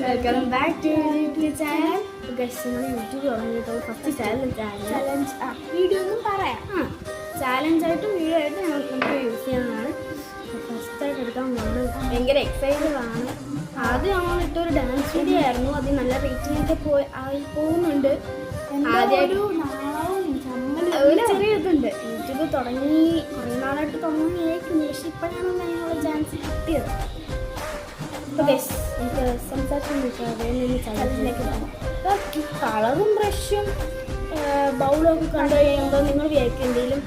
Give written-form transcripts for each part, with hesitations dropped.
Welcome back to YouTube channel. YouTube തുടങ്ങിയിട്ട് first challenge video ഒന്നും പറയാം. ചാലഞ്ചായിട്ടും വീഡിയോ ആയിട്ട് നമുക്ക് യൂസ് ചെയ്യുന്നതാണ്. ഫസ്റ്റായിട്ട് എടുക്കാൻ പോകുന്നത് ഭയങ്കര എക്സൈറ്റഡ് ആണ്. ആദ്യം നമ്മൾ ഇട്ടൊരു ഡാൻസ് വീഡിയോ ആയിരുന്നു. അത് നല്ല റേറ്റിംഗ് ഒക്കെ പോകുന്നുണ്ട്. ആദ്യമായിട്ട് ഒരു ചെറിയ ഇതുണ്ട്. യൂട്യൂബ് തുടങ്ങി കുറേ നാളായിട്ട് തുടങ്ങിയേക്കുന്നു. പക്ഷെ ഇപ്പോഴാണ് ഞങ്ങൾ ചാൻസ് കിട്ടിയത്. നമുക്ക് സംസാരിച്ചിലേക്ക് പോകാം. കളറും ബ്രഷും ബൗളും ഒക്കെ കണ്ടു കഴിയുമ്പോൾ നിങ്ങൾ വിചാരിക്കും എന്തെങ്കിലും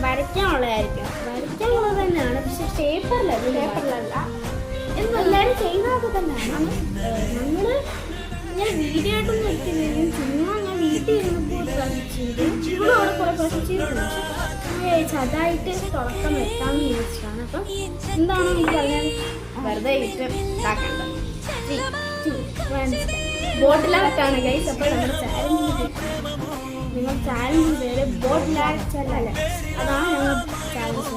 വരയ്ക്കാനുള്ളതായിരിക്കും. വരയ്ക്കാനുള്ളത് തന്നെയാണ്, പക്ഷെ പേപ്പറിലല്ല എന്നെല്ലാവരും ചെയ്യുന്നതൊക്കെ തന്നെയാണ്. ഞാൻ വീഡിയോ ആയിട്ടൊന്നും എടുത്തില്ലെങ്കിലും ചുമ്മാ ഞാൻ വീട്ടിൽ ഇരുന്നപ്പോൾ ഇവിടെ അവിടെ കുറേ പ്രാവശ്യം ചെയ്തിട്ടുണ്ട്. അതായിട്ട് തുടക്കം വെക്കാമെന്ന് ചോദിച്ചിട്ടാണ്. അപ്പം എന്താണോ എനിക്ക് പറഞ്ഞാൽ വെറുതെ ഇട്ട് ഇതാക്കേണ്ടത്. ബോട്ടിലാർട്ടാണ് ഗൈസ്. അപ്പോൾ നമ്മുടെ ചാലഞ്ച് നിങ്ങൾ ചാലഞ്ച് പേര് ബോട്ടിലാർട്ടല്ല, അതാണ് ഞങ്ങൾ ചാലഞ്ച്.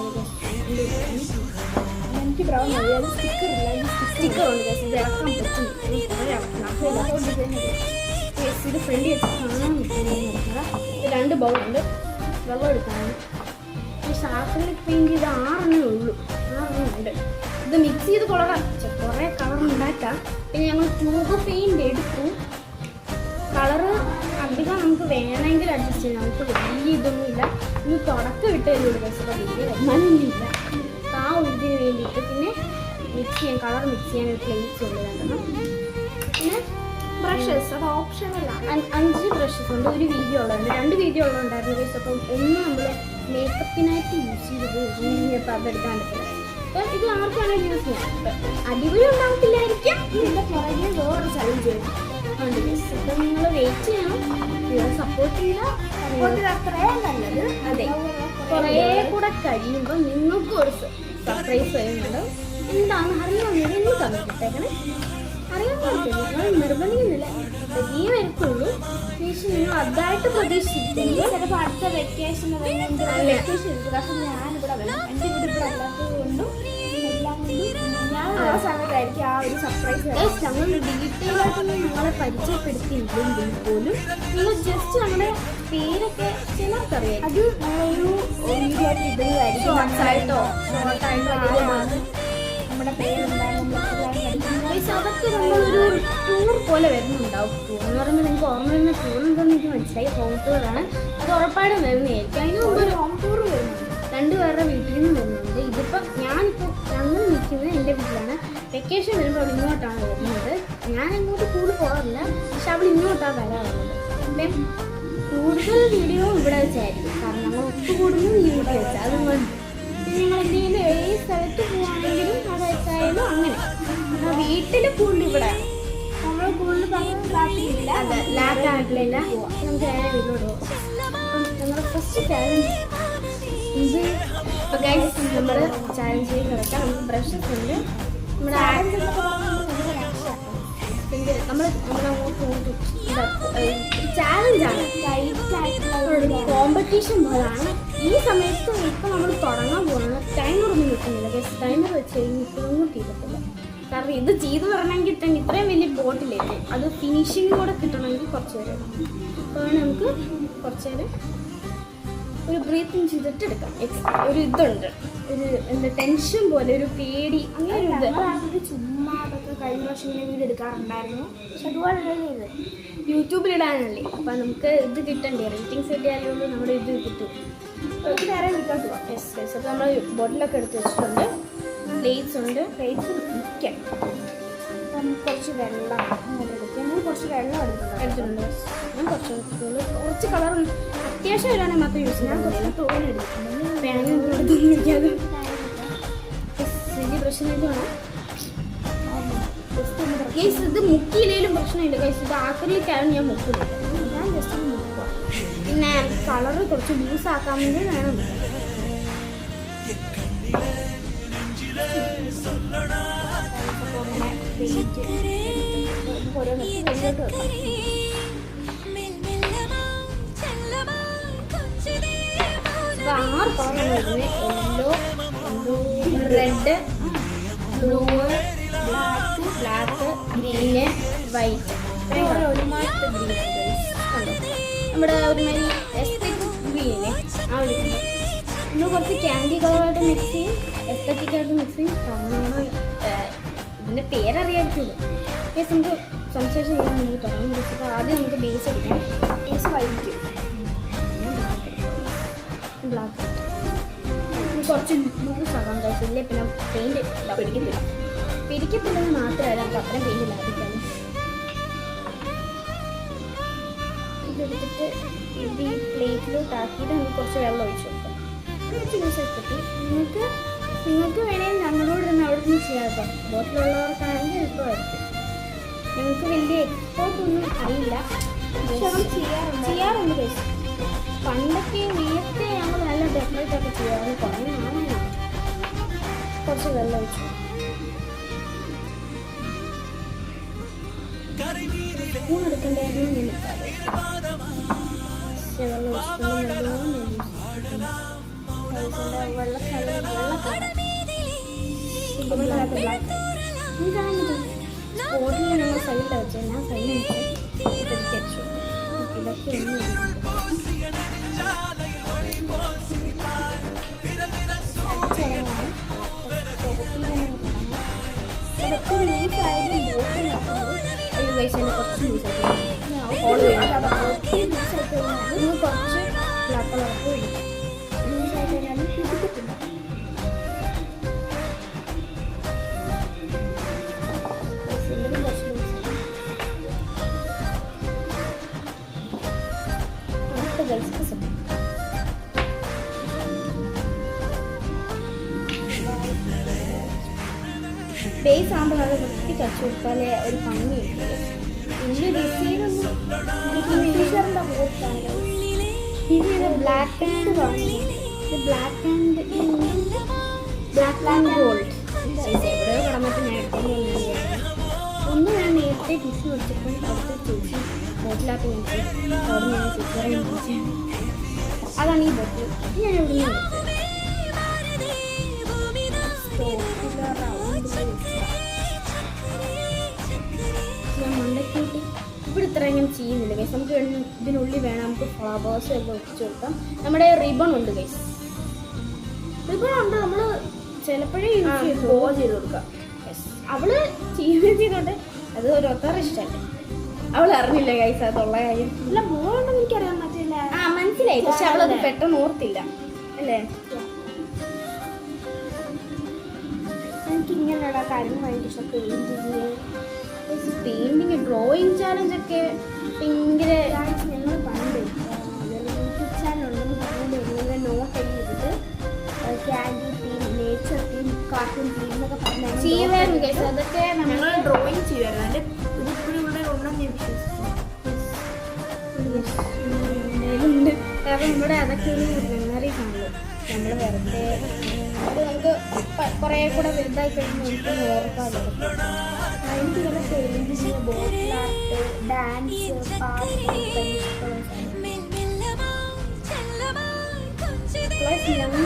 എനിക്ക് ബ്രൗൺ മതി. അത് സ്റ്റിക്കറുണ്ട് ഗൈസ്. ഇത് ഇറക്കാൻ പറ്റും. ഇത് ഫ്രണ്ട് വെച്ച് കാണാൻ പറ്റുന്നത്. ഇത് 2 ബൗളുണ്ട്. വെള്ളം എടുക്കാനാണ്. സാക്രിലിക് പെയിൻറ്റ് ഇത് 6 ഉള്ളൂ. 6 ഉണ്ട്. ഇത് മിക്സ് ചെയ്ത് കുറേ കളർ ഉണ്ടാക്കാം. പിന്നെ ഞങ്ങൾ ട്യൂബ് പെയിൻറ്റ് എടുത്തു. കളറ് അധികം നമുക്ക് വേണമെങ്കിൽ അഡ്ജസ്റ്റ് ചെയ്യാം. നമുക്ക് വലിയ ഇതൊന്നുമില്ല. ഇനി തുടക്കം ഇട്ട് തരുള്ളൂ. പക്ഷേ വലിയ വരുമാനമൊന്നുമില്ല. ആ ഒരു ഇതിന് വേണ്ടിയിട്ട് പിന്നെ കളർ മിക്സ് ചെയ്യാൻ ഒരു പ്ലേറ്റ്സ് ഉണ്ട് 2. പിന്നെ ബ്രഷസ് അത് ഓപ്ഷനലാണ്. 5 ബ്രഷസ് ഉണ്ട്. ഒരു വീഡിയോ ഉള്ളതുണ്ട്. 2 വീഡിയോ ഉള്ളതുണ്ടായിരുന്നു ഗൈസ്. അപ്പം ഒന്ന് നമ്മൾ മേക്കപ്പിനായിട്ട് യൂസ് ചെയ്തത് ഇപ്പം അതെടുക്കാൻ പറ്റില്ല. അപ്പം ഇത് ആർക്കാണ് യൂസ് ചെയ്യാം. അടിപൊളി ഉണ്ടാവത്തില്ലായിരിക്കും. ഇതിൻ്റെ പുറകെ വേറൊരു ചലഞ്ച് വരും. ഉണ്ട് ഗൈസ്. അപ്പം നിങ്ങൾ വെയിറ്റ് ചെയ്യണം. നിങ്ങൾ സപ്പോർട്ട് ചെയ്യുക. അത്രയും നല്ലത്. അതെ, കുറേ കൂടെ കഴിയുമ്പോൾ നിങ്ങൾക്കും ഒരു സർപ്രൈസ് വരുന്നുണ്ട്. എന്താണ് അറിയണമെങ്കിൽ നിങ്ങൾ കണ്ടിട്ടേക്കണേ. അറിയാൻ പറ്റില്ല, നിങ്ങൾ നിർബന്ധിക്കുന്നില്ല. വലിയ വരത്തുള്ളൂ. നിങ്ങൾ അതായിട്ട് പ്രതീക്ഷിച്ചിട്ടില്ല. ചിലപ്പോൾ അടുത്ത വെക്കേഷൻ കാരണം ഞാനിവിടെ വരാം. എൻ്റെ വീട് ഇവിടെ അല്ലാത്തത് കൊണ്ടും ഞാൻ ആ സമയത്തായിരിക്കും ആ ഒരു സർപ്രൈസ്. ഞങ്ങൾ ഡീറ്റെയിൽ ആയിട്ടൊന്നും ഞങ്ങളെ പരിചയപ്പെടുത്തിയില്ലെങ്കിൽ പോലും നിങ്ങൾ ജസ്റ്റ് ഞങ്ങളുടെ പേരൊക്കെ ചിലർക്കറിയാം. അത് നമ്മളൊരു വീഡിയോ ആയിട്ട് ഇടുന്നതായിരിക്കും. ഷോർട്ടായിട്ടോ നമ്മുടെ പേരുണ്ടായിരുന്നു. അതൊക്കെ നമ്മളൊരു ടൂർ പോലെ വരുന്നുണ്ടാവും. ടൂർ എന്ന് പറയുമ്പോൾ നിങ്ങൾക്ക് ഓർമ്മ വരുന്ന ടൂർ എന്താണെന്ന് എനിക്ക് മനസ്സിലായി. ഹോം ടൂറാണ്. അത് ഉറപ്പായിട്ടും വരുന്നതായിരിക്കും. അതിന് മുമ്പ് ഒരു ഹോം ടൂർ വരുന്നുണ്ട്. 2 പേരുടെ വീട്ടിൽ നിന്ന് വരുന്നുണ്ട്. ഇതിപ്പോൾ ഞങ്ങൾ നിൽക്കുന്നത് എൻ്റെ വീട്ടിലാണ്. വെക്കേഷൻ വരുമ്പോൾ അവൾ ഇങ്ങോട്ടാണ് വരുന്നത്. ഞാൻ ഇങ്ങോട്ട് കൂടുതൽ പോകാറില്ല, പക്ഷെ അവൾ ഇങ്ങോട്ടാണ് വരാറുള്ളത്. അപ്പം കൂടുതൽ വീഡിയോ ഇവിടെ വെച്ചായിരിക്കും. കാരണം ഞങ്ങൾ ഒത്തുകൂടുന്നത് ഈ വീട്ടിൽ വെച്ചാൽ. അതുകൊണ്ട് നിങ്ങൾ എന്തെങ്കിലും ഏത് സ്ഥലത്ത് പോവുകയാണെങ്കിലും അത് വെച്ചായാലും അങ്ങനെ വീട്ടിൽ കൂടുതൽ ഇവിടെ നമ്മൾ കൂടുതൽ പറഞ്ഞില്ല. അതെ, ലാക്കായിട്ടില്ല. നമുക്ക് നേരെ വീട്ടിലോട്ട് പോകാം. അപ്പം ഞങ്ങളുടെ ഫസ്റ്റ് ചാലഞ്ച് ഇത്. ഇപ്പം ഗൈസ് നമ്മൾ ചാലഞ്ച് ചെയ്ത് കിടക്കാം. നമുക്ക് ബ്രഷസ് ഉണ്ട്. നമ്മുടെ പിന്നെ നമ്മൾ അങ്ങോട്ട് ചാലഞ്ചാണ്. കോമ്പറ്റീഷൻ പോലാണ്. ഈ സമയത്ത് ഇപ്പം നമ്മൾ തുടങ്ങാൻ പോകുന്നത്. ടൈമറൊന്നും കിട്ടുന്നില്ല ഗൈസ്. ടൈമർ വെച്ച് കഴിഞ്ഞ് ഇപ്പോഴൊന്നും തീരത്തില്ല. കാരണം ഇത് ചെയ്ത് വരണമെങ്കിൽ തന്നെ ഇത്രയും വലിയ ബോട്ടിലേക്ക് അത് ഫിനിഷിങ് കൂടെ കിട്ടണമെങ്കിൽ കുറച്ച് നേരം. അപ്പോൾ നമുക്ക് കുറച്ച് നേരം ഒരു ബ്രീത്തിങ് ചെയ്തിട്ട് എടുക്കാം. ഒരു ഇതുണ്ട്, ഒരു എന്താ ടെൻഷൻ പോലെ, ഒരു പേടി, അങ്ങനെ ഒരു ഇത്. ചുമ്മാ അതൊക്കെ കഴിഞ്ഞ വർഷം ഇങ്ങനെ വീഡിയോ എടുക്കാറുണ്ടായിരുന്നു. പക്ഷെ അതുപോലെ ഇത് യൂട്യൂബിലിടാനല്ലേ. അപ്പം നമുക്ക് ഇത് കിട്ടണ്ടേ, റേറ്റിംഗ്സ് കിട്ടിയാലേ ഉള്ളൂ നമ്മുടെ ഇത് കിട്ടും. നമുക്ക് നേരെ വിൽക്കാൻ പോവാം. Yes yes. അപ്പോൾ നമ്മൾ ബോട്ടിലൊക്കെ എടുത്ത് വെച്ചിട്ടുണ്ട്. പ്ലേറ്റ്സ് ഉണ്ട്. പ്ലേറ്റ്സ് വിൽക്കാം. നമുക്ക് കുറച്ച് വെള്ളം എടുക്കാം. ഞാൻ കുറച്ച് വെള്ളം എടുത്തിട്ടുണ്ട്. ഞാൻ കുറച്ച് കളർ അത്യാവശ്യം വരാണെങ്കിൽ മാത്രം യൂസ് ചെയ്യാം. ഞാൻ കുറച്ച് തോനെടുക്കുന്നുണ്ട്. വേണമെങ്കിൽ പ്രശ്നമായിട്ട് വേണം കേസ്. ഇത് മുക്കിയിലേലും പ്രശ്നമില്ല കേസ്. ഇത് ആക്രിലേക്കാണ് ഞാൻ മുക്കില്ല. ഞാൻ ജസ്റ്റ് മുക്കുക. പിന്നെ കളറ് കുറച്ച് ലൂസ് ആക്കാൻ വേണ്ടി വേണം. ആറ് കളറാണ് വരുന്നത്. യെല്ലോ, റെഡ്, ബ്ലൂ, ബ്ലാക്ക്, പിന്നെ വൈറ്റ് ഒരു മാസത്തെ ഗ്രീൻ നമ്മുടെ ഒരുമാതിരി എസ്തെറ്റിക് ഗ്രീനില്ലേ ആ ഒരു നമ്മൾ കുറച്ച് ക്യാൻഡി കളറായിട്ട് മിക്സ് ചെയ്യും എസ്തെറ്റിക്കായിട്ട് മിക്സ് ചെയ്യും ഇതിൻ്റെ പേരറിയായിരിക്കുമല്ലോ ബേസ് നമുക്ക് സംസാരിച്ച് ചെയ്യാൻ നമുക്ക് തുടങ്ങും ബേസ് ആദ്യം നമുക്ക് ബേസ് എടുക്കാം ബേസ് വൈറ്റ് ബ്ലാക്ക് കുറച്ച് ലൂസാകാൻ കഴിച്ചില്ലേ പിന്നെ പെയിൻറ്റ് പിരിക്കത്തില്ലെന്ന് മാത്രമല്ല നമുക്ക് അത്രയും പെയിൻറ്റ് ലാഭിക്കാം ഇതെടുത്തിട്ട് ഇത് ഈ പ്ലേറ്റിലോട്ടാക്കിയിട്ട് നമുക്ക് കുറച്ച് വെള്ളം ഒഴിച്ചു കൊടുക്കാം കുറച്ച് ജ്യൂസ് എടുത്തിട്ട് നിങ്ങൾക്ക് വേണമെങ്കിൽ ഞങ്ങളോട് തന്നെ അവിടെ നിന്ന് ചെയ്യാം കേട്ടോ ബോട്ടിലുള്ളവർക്കാണെങ്കിൽ എളുപ്പമായിരിക്കും ഞങ്ങൾക്ക് വലിയ എക്സ്പോർട്ടൊന്നും അറിയില്ല ചെയ്യാറുണ്ട് കഴിച്ചു പണ്ടൊക്കെ നേരത്തെ ഞങ്ങൾ നല്ല ഡെക്കറേറ്റൊക്കെ ചെയ്യാറ് കുറേ നാളാണ് കുറച്ച് വെള്ളം ഒഴിച്ചു സ്പൂൺ എടുക്കേണ്ടായിരുന്നു വെള്ളം സ്പോട്ടിൽ ഞങ്ങൾ സൈഡിൽ വെച്ചാൽ ഞാൻ സൈഡിൽ വെച്ചു ഇതൊക്കെ കുറച്ച് കുറച്ച് ബ്ലാക്ക് കളർക്ക് ലൂസായിട്ട് പിടിക്കത്തില്ല ബേസ് ആകുമ്പോൾ നല്ല വൃത്തി കച്ചു കൊടുത്താലേ ഒരു ഭംഗിയുണ്ട് പിന്നെ ഡിസൈനൊന്നും ഇത് black and black and gold എവിടെയോ കടന്നിട്ട് ഞാൻ എടുക്കുന്നു ഒന്ന് ഞാൻ നേരത്തെ ടിഷ്യൂ വെച്ചപ്പോൾ അടുത്ത് ചേച്ചി ബോട്ടിലാക്കി നോക്കി അവിടെ ഞാൻ സിസ്റ്ററെ അതാണ് ഈ ബോട്ടിൽ ഞാൻ എവിടെ നിന്ന് ഞാൻ മണ്ടക്കൂട്ടി ഇവിടെ ഇത്ര ഇങ്ങനെ ചെയ്യുന്നില്ല ഗൈസ് നമുക്ക് ഇതിനുള്ളിൽ വേണം നമുക്ക് ഫ്ലവേഴ്സ് ഒക്കെ വെച്ച് കൊടുക്കാം നമ്മുടെ റിബൺ ഉണ്ട് ഗൈസ് റിബൺ ഉണ്ട് നമ്മൾ ചിലപ്പോഴേ ബോ ചെയ്ത് കൊടുക്കാം അവള് ചെയ്തോണ്ട് അത് ഒരു ഒത്തറ ഇഷ്ടമല്ലേ അവൾ അറിഞ്ഞില്ല ഗൈസ് അതുള്ള കാര്യം അല്ല ബോ ഉണ്ടെന്ന് എനിക്കറിയാൻ പറ്റില്ല മനസ്സിലായി പക്ഷെ അവളത് പെട്ടെന്ന് ഓർത്തില്ല അല്ലേ എനിക്ക് ഇങ്ങനെയുള്ള കാര്യങ്ങൾ ഭയങ്കര ഇഷ്ടം പെയിൻറ്റിങ് ഡ്രോയിങ് ചാലഞ്ചൊക്കെ ഭയങ്കര ഞങ്ങൾ പണ്ട് യൂട്യൂബ് ചാനലുണ്ടെന്ന് പറഞ്ഞുകൊണ്ട് നോട്ട് എഴുതിയിട്ട് candy theme nature theme cartoon theme എന്നൊക്കെ പറഞ്ഞു ചെയ്യുമായിരുന്നു കേട്ടോ അതൊക്കെ നമ്മൾ ഡ്രോയിങ് ചെയ്യുമായിരുന്നു അതിൻ്റെ ഇതിപ്പോഴും ഇവിടെ ഉണ്ടെന്ന് ഞാൻ വിശ്വസിക്കുന്നു കാരണം ഇവിടെ അതൊക്കെ ഒരു മെമ്മറീസ് ആണല്ലോ നമ്മൾ വെറുതെ അത് നമുക്ക് കുറേ കൂടെ വലുതായി കഴിഞ്ഞ് നമുക്ക് ഓർക്കാമല്ലോ എനിക്ക് ഇങ്ങനെ പെയിൻറ്റിങ് ബോട്ടിൽ ആർട്ട് ഡാൻസ് പാട്ട് പ്ലസ് ഞങ്ങൾ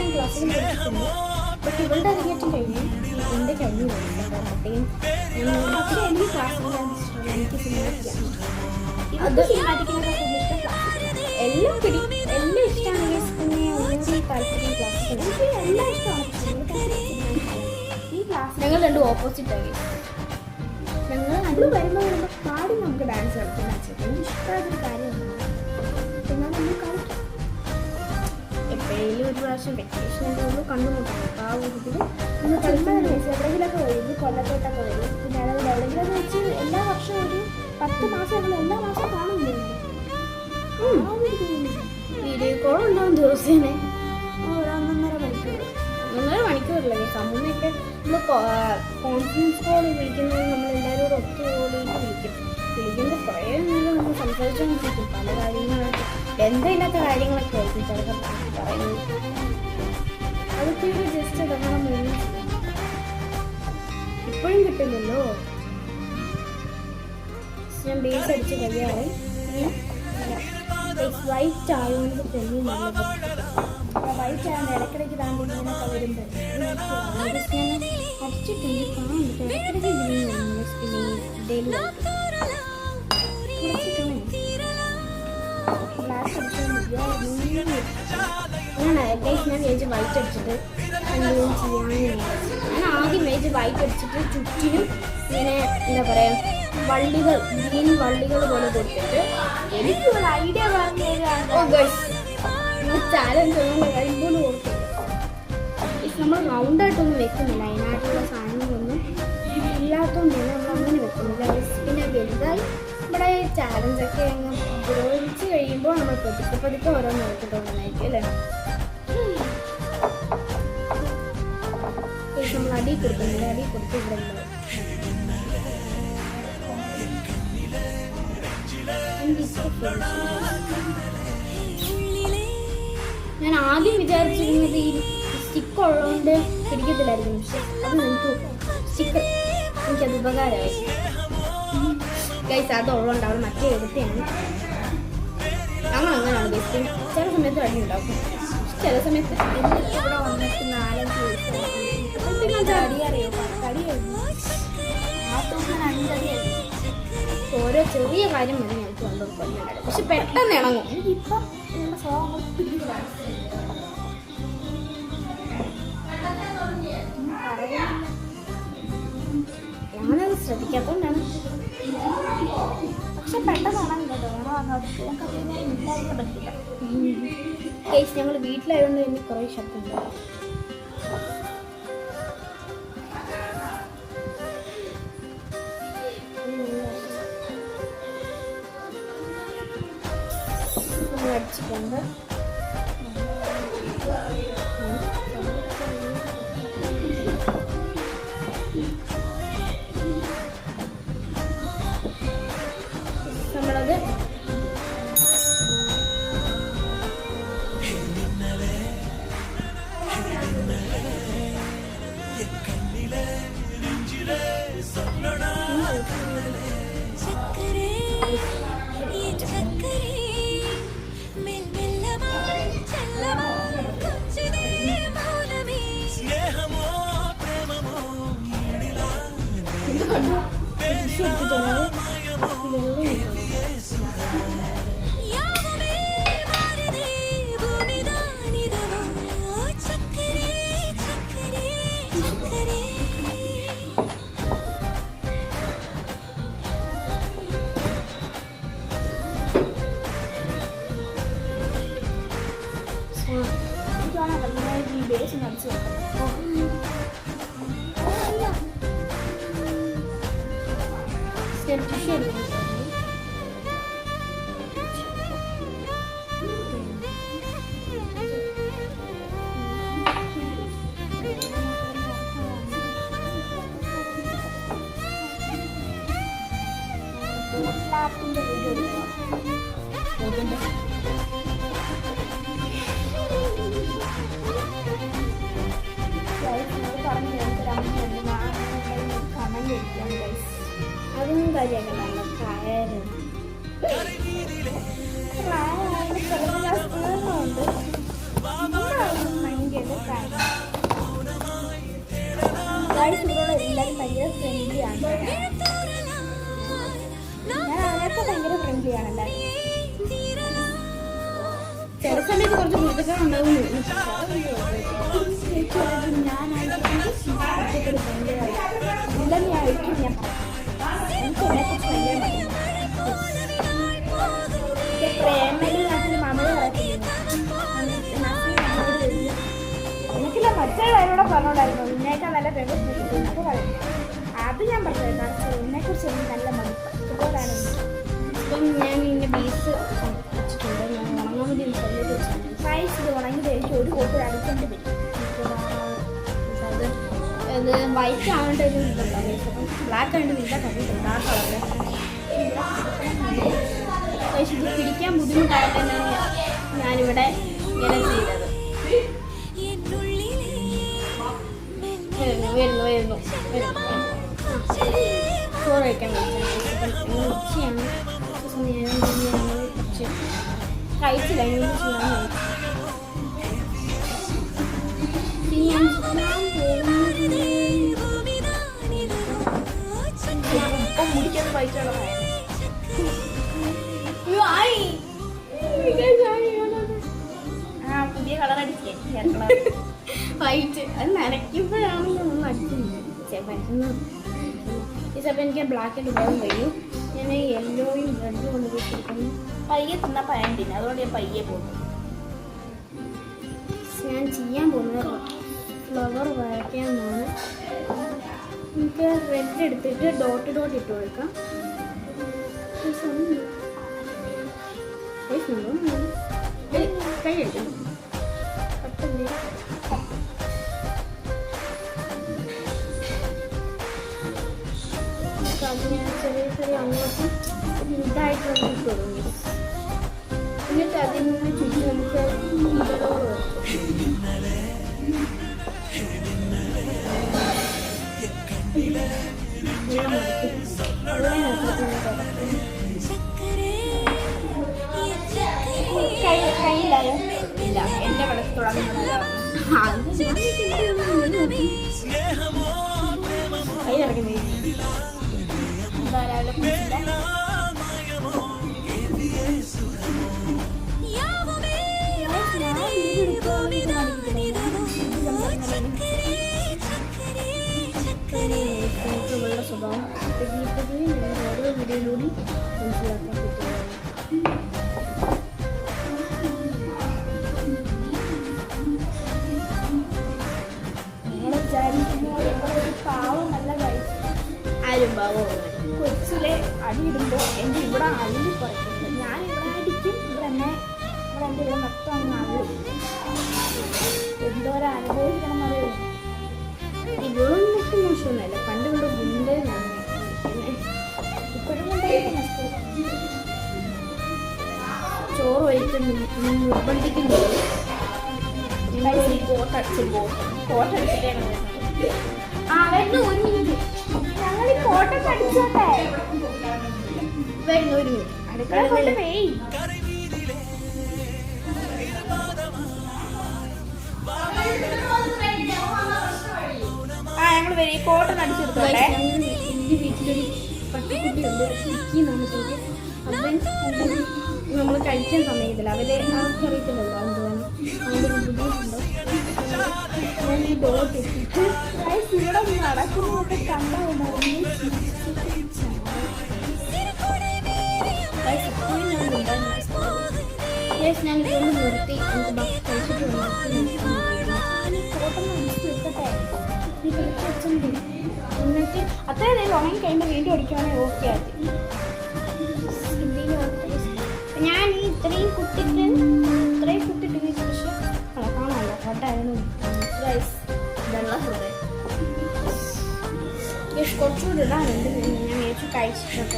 ക്ലാസ്സിൽ പഠിച്ചിട്ടുണ്ട് ബട്ട് ഇവളുടെ അരങ്ങേറ്റം കഴിഞ്ഞു എൻ്റെ കഴിഞ്ഞു പോയിട്ടേയും പക്ഷേ എനിക്ക് ക്ലാസ്സിൽ എനിക്ക് സിനിമയ്ക്കാണ് അത് സിനിമാറ്റിക്കിനൊക്കെ ഇഷ്ടം എല്ലാം എല്ലാം ഇഷ്ടമാണെങ്കിൽ പിന്നെ ഒന്നും താല്പര്യം ക്ലാസ്സിൽ എനിക്ക് എല്ലാം ഇഷ്ടമാണ് ഈ ക്ലാസ് ഞങ്ങൾ രണ്ടും ഓപ്പോസിറ്റ് ആയി ഞങ്ങൾ രണ്ടും വരുമ്പോൾ പാടി നമുക്ക് ഡാൻസ് കളിക്കാൻ വെച്ചിട്ട് എനിക്ക് ഇഷ്ടമായൊരു കാര്യമാണ് എന്നാൽ നമ്മൾ കളിക്കും എപ്പോഴേലും ഒരു പ്രാവശ്യം വെക്കേഷനൊക്കെ ഒന്ന് കണ്ടുമുട്ടാം അപ്പോൾ ആ ഒരു ഇതിൽ നമ്മൾ കളിക്കാൻ എവിടെയെങ്കിലൊക്കെ വരും കൊല്ലത്തോട്ടൊക്കെ വരും പിന്നെ അതായത് എവിടെയെങ്കിലൊക്കെ വെച്ച് എല്ലാ വർഷവും ഒരു 10 മാസം ഞങ്ങൾ എല്ലാ മാസവും കാണുന്നുണ്ട് വീഡിയോ കോൾ ഉണ്ടാവും ദിവസേന ഒന്നര മണിക്കൂറില്ല അമ്മയൊക്കെ നമ്മൾ കോൺഫറൻസ് കോൾ വിളിക്കുന്നത് നമ്മൾ എല്ലാവരും ഒത്തുകൂടിയിട്ട് വിളിക്കുമ്പോൾ കുറേ നേരം നമ്മൾ സംസാരിച്ചുകൊണ്ടിരിക്കും പല കാര്യങ്ങളായിട്ട് ബന്ധമില്ലാത്ത കാര്യങ്ങളൊക്കെ ആയിരിക്കും ചിലപ്പോൾ പറയുന്നത് അതൊക്കെ ഒരു ജസ്റ്റ് ഇടപെടാൻ വേണ്ടി ഇപ്പോഴും കിട്ടില്ലല്ലോ ഞാൻ ബേസ് അടിച്ച് കഴിയാറ് വൈറ്റ് ആയതുകൊണ്ട് തന്നെ നല്ലത് വൈറ്റ് ആണ് ഇടയ്ക്കിടയ്ക്ക് താണ്ടി ഇങ്ങനെയൊക്കെ വരുമ്പോൾ അടിച്ചിട്ടുണ്ട് കാണുന്നുണ്ട് ഇടയ്ക്കിടയ്ക്ക് ഗ്രീൻ ഗൈസ് ഞാൻ വിചാരിച്ച് വൈറ്റ് അടിച്ചിട്ട് എന്തെങ്കിലും ചെയ്യാമെന്ന് ഞാൻ ആദ്യം വിചാരിച്ച് വൈറ്റ് അടിച്ചിട്ട് ചുറ്റിനും ഇങ്ങനെ എന്താ പറയുക വള്ളികൾ ഗ്രീൻ വള്ളികൾ പോലെ കൊടുത്തിട്ട് എനിക്കൊരു ഐഡിയ പറഞ്ഞു ചാലഞ്ച് കഴിയുമ്പോൾ കൊടുത്തിട്ട് നമ്മൾ റൗണ്ടായിട്ടൊന്നും വെക്കുന്നില്ല അതിനായിട്ടുള്ള സാധനങ്ങളൊന്നും ഇല്ലാത്തതുകൊണ്ട് നമ്മൾ അങ്ങനെ വെക്കുന്നില്ല. പിന്നെ വലുതായി നമ്മുടെ ചാലഞ്ചൊക്കെ അങ്ങ് പുരോഗമിച്ച് കഴിയുമ്പോൾ നമ്മൾ പതുക്കെ പതുക്കെ ഓരോന്ന് നോക്കിയിട്ടുണ്ടായിരിക്കും അല്ലേ. നമ്മൾ അടി കൊടുക്കുന്നില്ല, അടി കൊടുത്ത് ഇവിടെ ഞാൻ ആദ്യം വിചാരിച്ചിരുന്നത് ഈ സ്റ്റിക്ക് ഉള്ളതുകൊണ്ട് പിടിക്കത്തില്ലായിരുന്നു. പക്ഷെ അത് എനിക്ക് സ്റ്റിക്കർ എനിക്കത് ഉപകാരമായി. ഗൈസ് അതുള്ളതുകൊണ്ട് അവൾ മറ്റേ എടുത്തെയാണ്. ഞങ്ങൾ അങ്ങനെയാണ് ഗൈസ്. ചില സമയത്ത് അടി ഉണ്ടാക്കും, ചില സമയത്ത് ഇവിടെ വന്നിട്ട് 4-5 ഓരോ ചെറിയ കാര്യം മതി ഞങ്ങൾക്ക് കൊണ്ടുപോയി. പക്ഷെ പെട്ടെന്ന് ഇണങ്ങും. ഇപ്പം ഞാനത് ശ്രദ്ധിക്കാത്തോണ്ടാണ്. പക്ഷെ പെട്ടെന്ന് പറ്റില്ല. കേസ് ഞങ്ങൾ വീട്ടിലായതുകൊണ്ട് എനിക്ക് കുറേ ശബ്ദമുണ്ട്. അടിച്ചിട്ടുണ്ട്. നമ്മളത് അതും കാര്യമൊക്കെ എല്ലാവരും ഭയങ്കര ഫ്രണ്ട്ലിയാണ്. ഞാൻ അവരൊക്കെ ഭയങ്കര ഫ്രണ്ട്ലിയാണ് എല്ലാവരും. ചില സമയത്ത് കുറച്ച് കുട്ടികൾ ഉണ്ടാവുന്നു. ഞാനായിരിക്കും ഞാൻ എനിക്കില്ല മറ്റേ കാര്യങ്ങളൂടെ പറഞ്ഞോണ്ടായിരുന്നു. നിന്നേക്കാൾ നല്ല ഫേമസ് അത് ഞാൻ പറഞ്ഞത്. എന്നെക്കുറിച്ച് എനിക്ക് നല്ല മടുപ്പ്. അതുപോലാണ് ഇപ്പം ഞാൻ ഇതിൻ്റെ ബീസ് വെച്ചിട്ടുണ്ട്. ഞാൻ ഉണങ്ങാൻ വേണ്ടി പ്രൈസ് ഇത് ഉണങ്ങി കഴിച്ച് ഒരു കോപ്പ് അടിക്കേണ്ടി വരും. അത് വൈറ്റ് ആവേണ്ട ഒരു ഇതുണ്ടോ, അപ്പം ബ്ലാക്ക് ആയിട്ട് നിൽക്കാൻ കഴിയില്ല. ഡാർക്ക് കളറ് പക്ഷേ ഇത് പിടിക്കാൻ ബുദ്ധിമുട്ടായിട്ട് തന്നെയാണ് ഞാനിവിടെ ഇങ്ങനെ ചെയ്തത്. വരുന്നു ചോറ് കഴിക്കാൻ വേണ്ടിയിട്ടാണ്. ഉച്ചയാണ് കുറച്ച് കഴിച്ചില്ല. ഇങ്ങനെ ചെയ്യാൻ മുടിക്കാൻ പൈറ്റുള്ള പുതിയ കളർ അടിച്ചേ ഹെയർ കളർ വൈറ്റ് അത് നനയ്ക്കുമ്പോഴാണ് നമ്മൾ അടിക്കുന്നത്. ഈ ചിലപ്പോൾ എനിക്ക് ബ്ലാക്ക് ആൻഡ് ബ്രൗൺ കഴിയും. ഞാൻ യെല്ലോയും റെഡും കൊണ്ട് വെച്ചിരിക്കുന്നു. പയ്യെ തിന്ന പയണ്ടിന് അതുകൊണ്ട് ഞാൻ പയ്യെ പോകുന്നു. ഞാൻ ചെയ്യാൻ പോകുന്നത് ഫ്ലവർ വരയ്ക്കാമെന്നാണ്. നമുക്ക് റെഡ് എടുത്തിട്ട് ഡോട്ട് ഡോട്ട് ഇട്ട് കൊടുക്കാം. കൈ എടുക്കാം പെട്ടെന്ന് അതിന് ചെറിയ ചെറിയ അങ്ങോട്ടും ഇതായിട്ട് നമുക്ക് ഇട്ട് തുടങ്ങി. എന്നിട്ട് അതിൽ നിന്ന് ചുറ്റും നമുക്ക് കയ്യിലായോ ഇല്ല എന്റെ വെള്ളത്തിൽ തുടങ്ങുന്നത് കൈ ഇറങ്ങുന്നേ ധാരാളം ഉള്ള സ്വഭാവം ഓരോ വീഡിയോയിലൂടെ മനസ്സിലാക്കാൻ പറ്റുന്നതാണ്. നിങ്ങൾ വിചാരിക്കുന്നത് ഒരു പാവമല്ല കഴിച്ചു ആരും പാവമാണ്. കൊച്ചിലെ അടിയിടുമ്പോൾ എൻ്റെ ഇവിടെ അള്ളി കുറയ്ക്കുന്നത്. ഞാൻ ഇവിടെ അടിക്കും ഇവിടെ എൻ്റെ ഇവിടെ മൊത്തം അങ്ങ് അള്ളി എന്തോരം അനുഭവിക്കണം അറിയുമോ. ഇവളും മൊത്തം മോശമൊന്നുമല്ല. പണ്ട് കൊണ്ട് ഗുണ്ടേ ഇപ്പോഴും ഉണ്ടായിരിക്കും നഷ്ടം. ചോറ് വയ്ക്കുന്നു നിർബന്ധിക്കുന്നു. കോട്ടടിച്ചിട്ടാണ് വരുന്നു ഒരു മിനിറ്റ്. ഞങ്ങൾ ഈ കോട്ട കടിച്ചോട്ടെ വരുന്നു ഒരു മിനിറ്റ്. അടുക്കള കൊണ്ട് പോയി ഞങ്ങൾ വരും. ഈ കോട്ടൺ അടിച്ചെടുത്തോട്ടെ. എൻ്റെ വീട്ടിലൊരു പട്ടിക്കുട്ടിയുണ്ട്. ചിക്കി എന്നാണ് പേര്. അവൻ നമ്മൾ കഴിക്കാൻ സമയത്തില്ല. അവരെ ആർക്കറിയത്തില്ലല്ലോ എന്തുവാണ് അതിൻ്റെ ബുദ്ധിമുട്ടുണ്ടോ. ഞാൻ ഈ ഡോട്ട് ഇട്ടിട്ട് ഇവിടെ നടക്കുന്നതൊക്കെ കണ്ടുകൊണ്ടായിരുന്നു. ഞാൻ ഇതുകൊണ്ട് നിർത്തി നമുക്ക് കഴിച്ചിട്ട് കോട്ടൺ അടിച്ച് വെക്കട്ടെ. എന്നിട്ട് അത്രയും നേരം ഉണങ്ങി കഴിയുമ്പോൾ വീണ്ടും അടിക്കുവാണെങ്കിൽ ഓക്കെ ആക്കി. ഞാൻ ഈ ഇത്രയും കുട്ടിട്ട് ശേഷം കാണാമല്ലോ കോട്ടായിരുന്നു വെള്ള ഹൃദയം കുറച്ചുകൂടി ഇടാനുണ്ട്. ഞാൻ മേടിച്ചു കഴിച്ചിട്ടൊക്കെ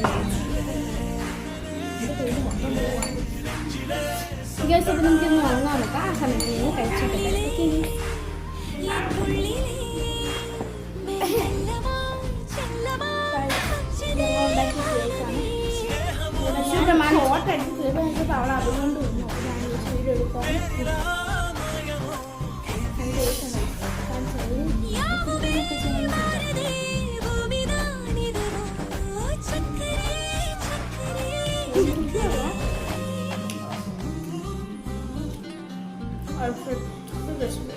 അപ്പോൾ നമുക്കൊന്ന് ഉറങ്ങാൻ നോക്കാം. ആ സമയത്ത് നിങ്ങൾ കഴിച്ചിട്ടില്ല. കോട്ടടിച്ച് തീർന്നിട്ട് അവൾ അതുകൊണ്ട് വീഡിയോ എടുക്കാൻ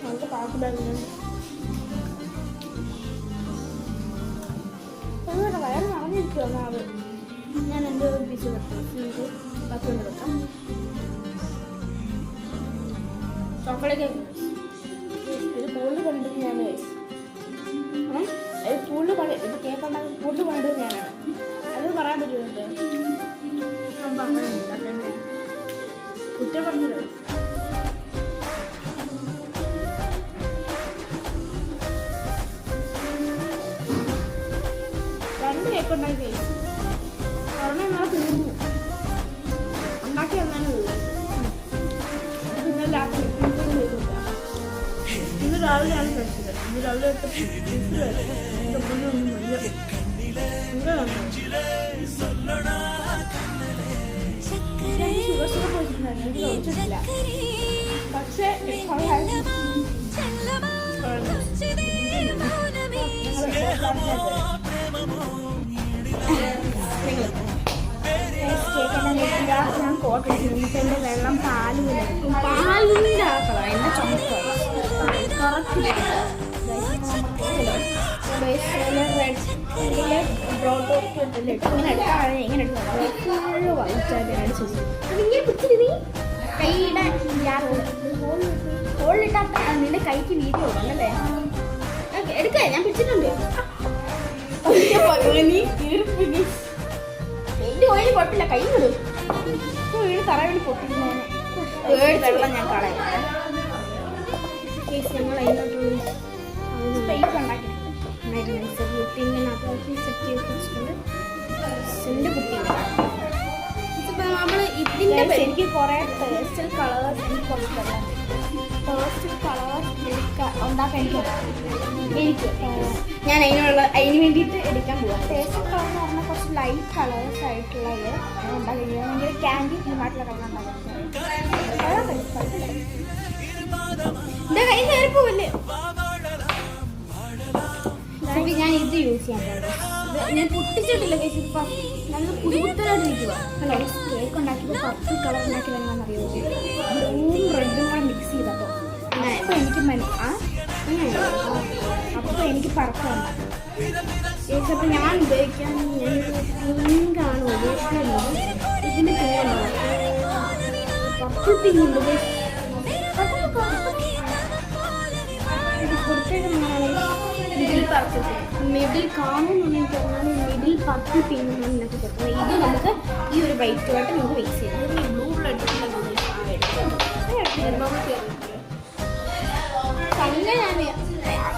നമുക്ക് പാട്ടിലായിരുന്നു. വയറ് നടന്നിരിക്കുമോ അത്. ഞാൻ എൻ്റെ ഒരു പീസ് വെക്കാം. നിങ്ങൾക്ക് ബാക്കിയുണ്ട് വെക്കാം. ചോക്ലേറ്റ് ഇത് കൂടുതൽ കണ്ടത് ഞാൻ ഇത് കൂടുതൽ പണി ഇത് കേക്ക് ഉണ്ടാക്കി കൂടുതൽ പണിത് ഞാനാണ്. അത് പറയാൻ പറ്റുന്നുണ്ട്. കുറ്റം പറഞ്ഞത് രണ്ട് കേക്ക് ഉണ്ടാക്കി കഴിച്ചു. ഒരെണ്ണം നാളെ തീർന്നു. ഉണ്ടാക്കി എന്നാണ് പിന്നെ രാത്രി ഇന്ന് രാവിലെയാണ് കഴിച്ചത്. ഇന്ന് രാവിലെ ഷുഗർ പോയിട്ടുണ്ടായിരുന്നു. എനിക്ക് ചോദിച്ചിട്ടില്ല. പക്ഷേ കേൾക്കാൻ കോട്ട് എടുത്തിട്ട് എൻ്റെ വെള്ളം പാലിൻ്റെ ആ കളർ എൻ്റെ ചുമപ്പ് കറക്റ്റ് ഇങ്ങനെ എടുക്കാം വൈറ്റായിട്ട് അടിച്ചത് ഇങ്ങനെ പിടിച്ചിട്ട് നീ കൈയുടെ ഹോളിലിട്ടാ നിന്റെ കൈക്ക് വീട്ടിൽ കൊടുക്കണല്ലേ എടുക്ക ഞാൻ പിടിച്ചിട്ടുണ്ട് നീ എന്റെ ഓയിൽ പൊട്ടില്ല കൈ വിടും വീട് തറ വേണ്ടി പൊട്ടിക്കുന്നതിന് വെള്ളം ഞാൻ കളയും ഞങ്ങൾ അതിനോട്ടുള്ള സ്പേസ് ഉണ്ടാക്കി കുട്ടിങ്ങനകത്ത് സെറ്റ് ചെയ്ത് വെച്ചിട്ടുണ്ട് എൻ്റെ കുട്ടിയാണ് ഇപ്പം നമ്മൾ ഇതിൻ്റെ എനിക്ക് കുറേ പേസ്റ്റൽ കളേഴ്സ് എനിക്ക് കൊടുക്കല്ല പേസ്റ്റൽ കളേഴ്സ് ഉണ്ടാക്കാൻ എനിക്ക് ഞാൻ അതിന് വേണ്ടിയിട്ട് എടുക്കാൻ പോവാം പേസ്റ്റൽ കളർ എന്ന് പറഞ്ഞാൽ കുറച്ച് ലൈറ്റ് കളേഴ്സ് ആയിട്ടുള്ളത് ഉണ്ടാക്കി ഭയങ്കര ക്യാൻഡി തീമായിട്ടുള്ള കളർ ഉണ്ടാക്കാൻ എൻ്റെ കൈ കയറി പോവില്ലേ ഞാൻ ഇത് യൂസ് ചെയ്യാൻ പോകുന്നത് ഞാൻ പൊട്ടിച്ചിട്ടില്ല കേസ് ഇപ്പം നല്ല പുതുത്തനായിട്ടിരിക്കുക ഹലോ കേക്ക് ഉണ്ടാക്കിയപ്പോൾ പർപ്പിൾ കളർ ഉണ്ടാക്കി വേണമെന്നറിയോ ബ്ലൂവും റെഡും കൂടെ മിക്സ് ചെയ്തപ്പോൾ അപ്പോൾ എനിക്ക് അപ്പോൾ എനിക്ക് പറക്കാണ് കേസ് അപ്പം ഞാൻ ഉപയോഗിക്കാൻ പിങ്കാണ് ഉപയോഗിക്കുന്നത് ഇതിന് പിങ്കാണ് പർപ്പിൾ പിങ്ക് ഉണ്ട് മിഡിൽ കാണുന്നുണ്ടെങ്കിൽ പറഞ്ഞാൽ മിഡിൽ പർപ്പിൾ പിങ്ക് എന്നാണ് ഇതിനകത്ത് കൊടുക്കുന്നത് ഇത് നമുക്ക് ഈ ഒരു വൈറ്റുമായിട്ട് നമുക്ക് മിക്സ് ചെയ്യാം ബ്ലൂ തന്നെ ഞാൻ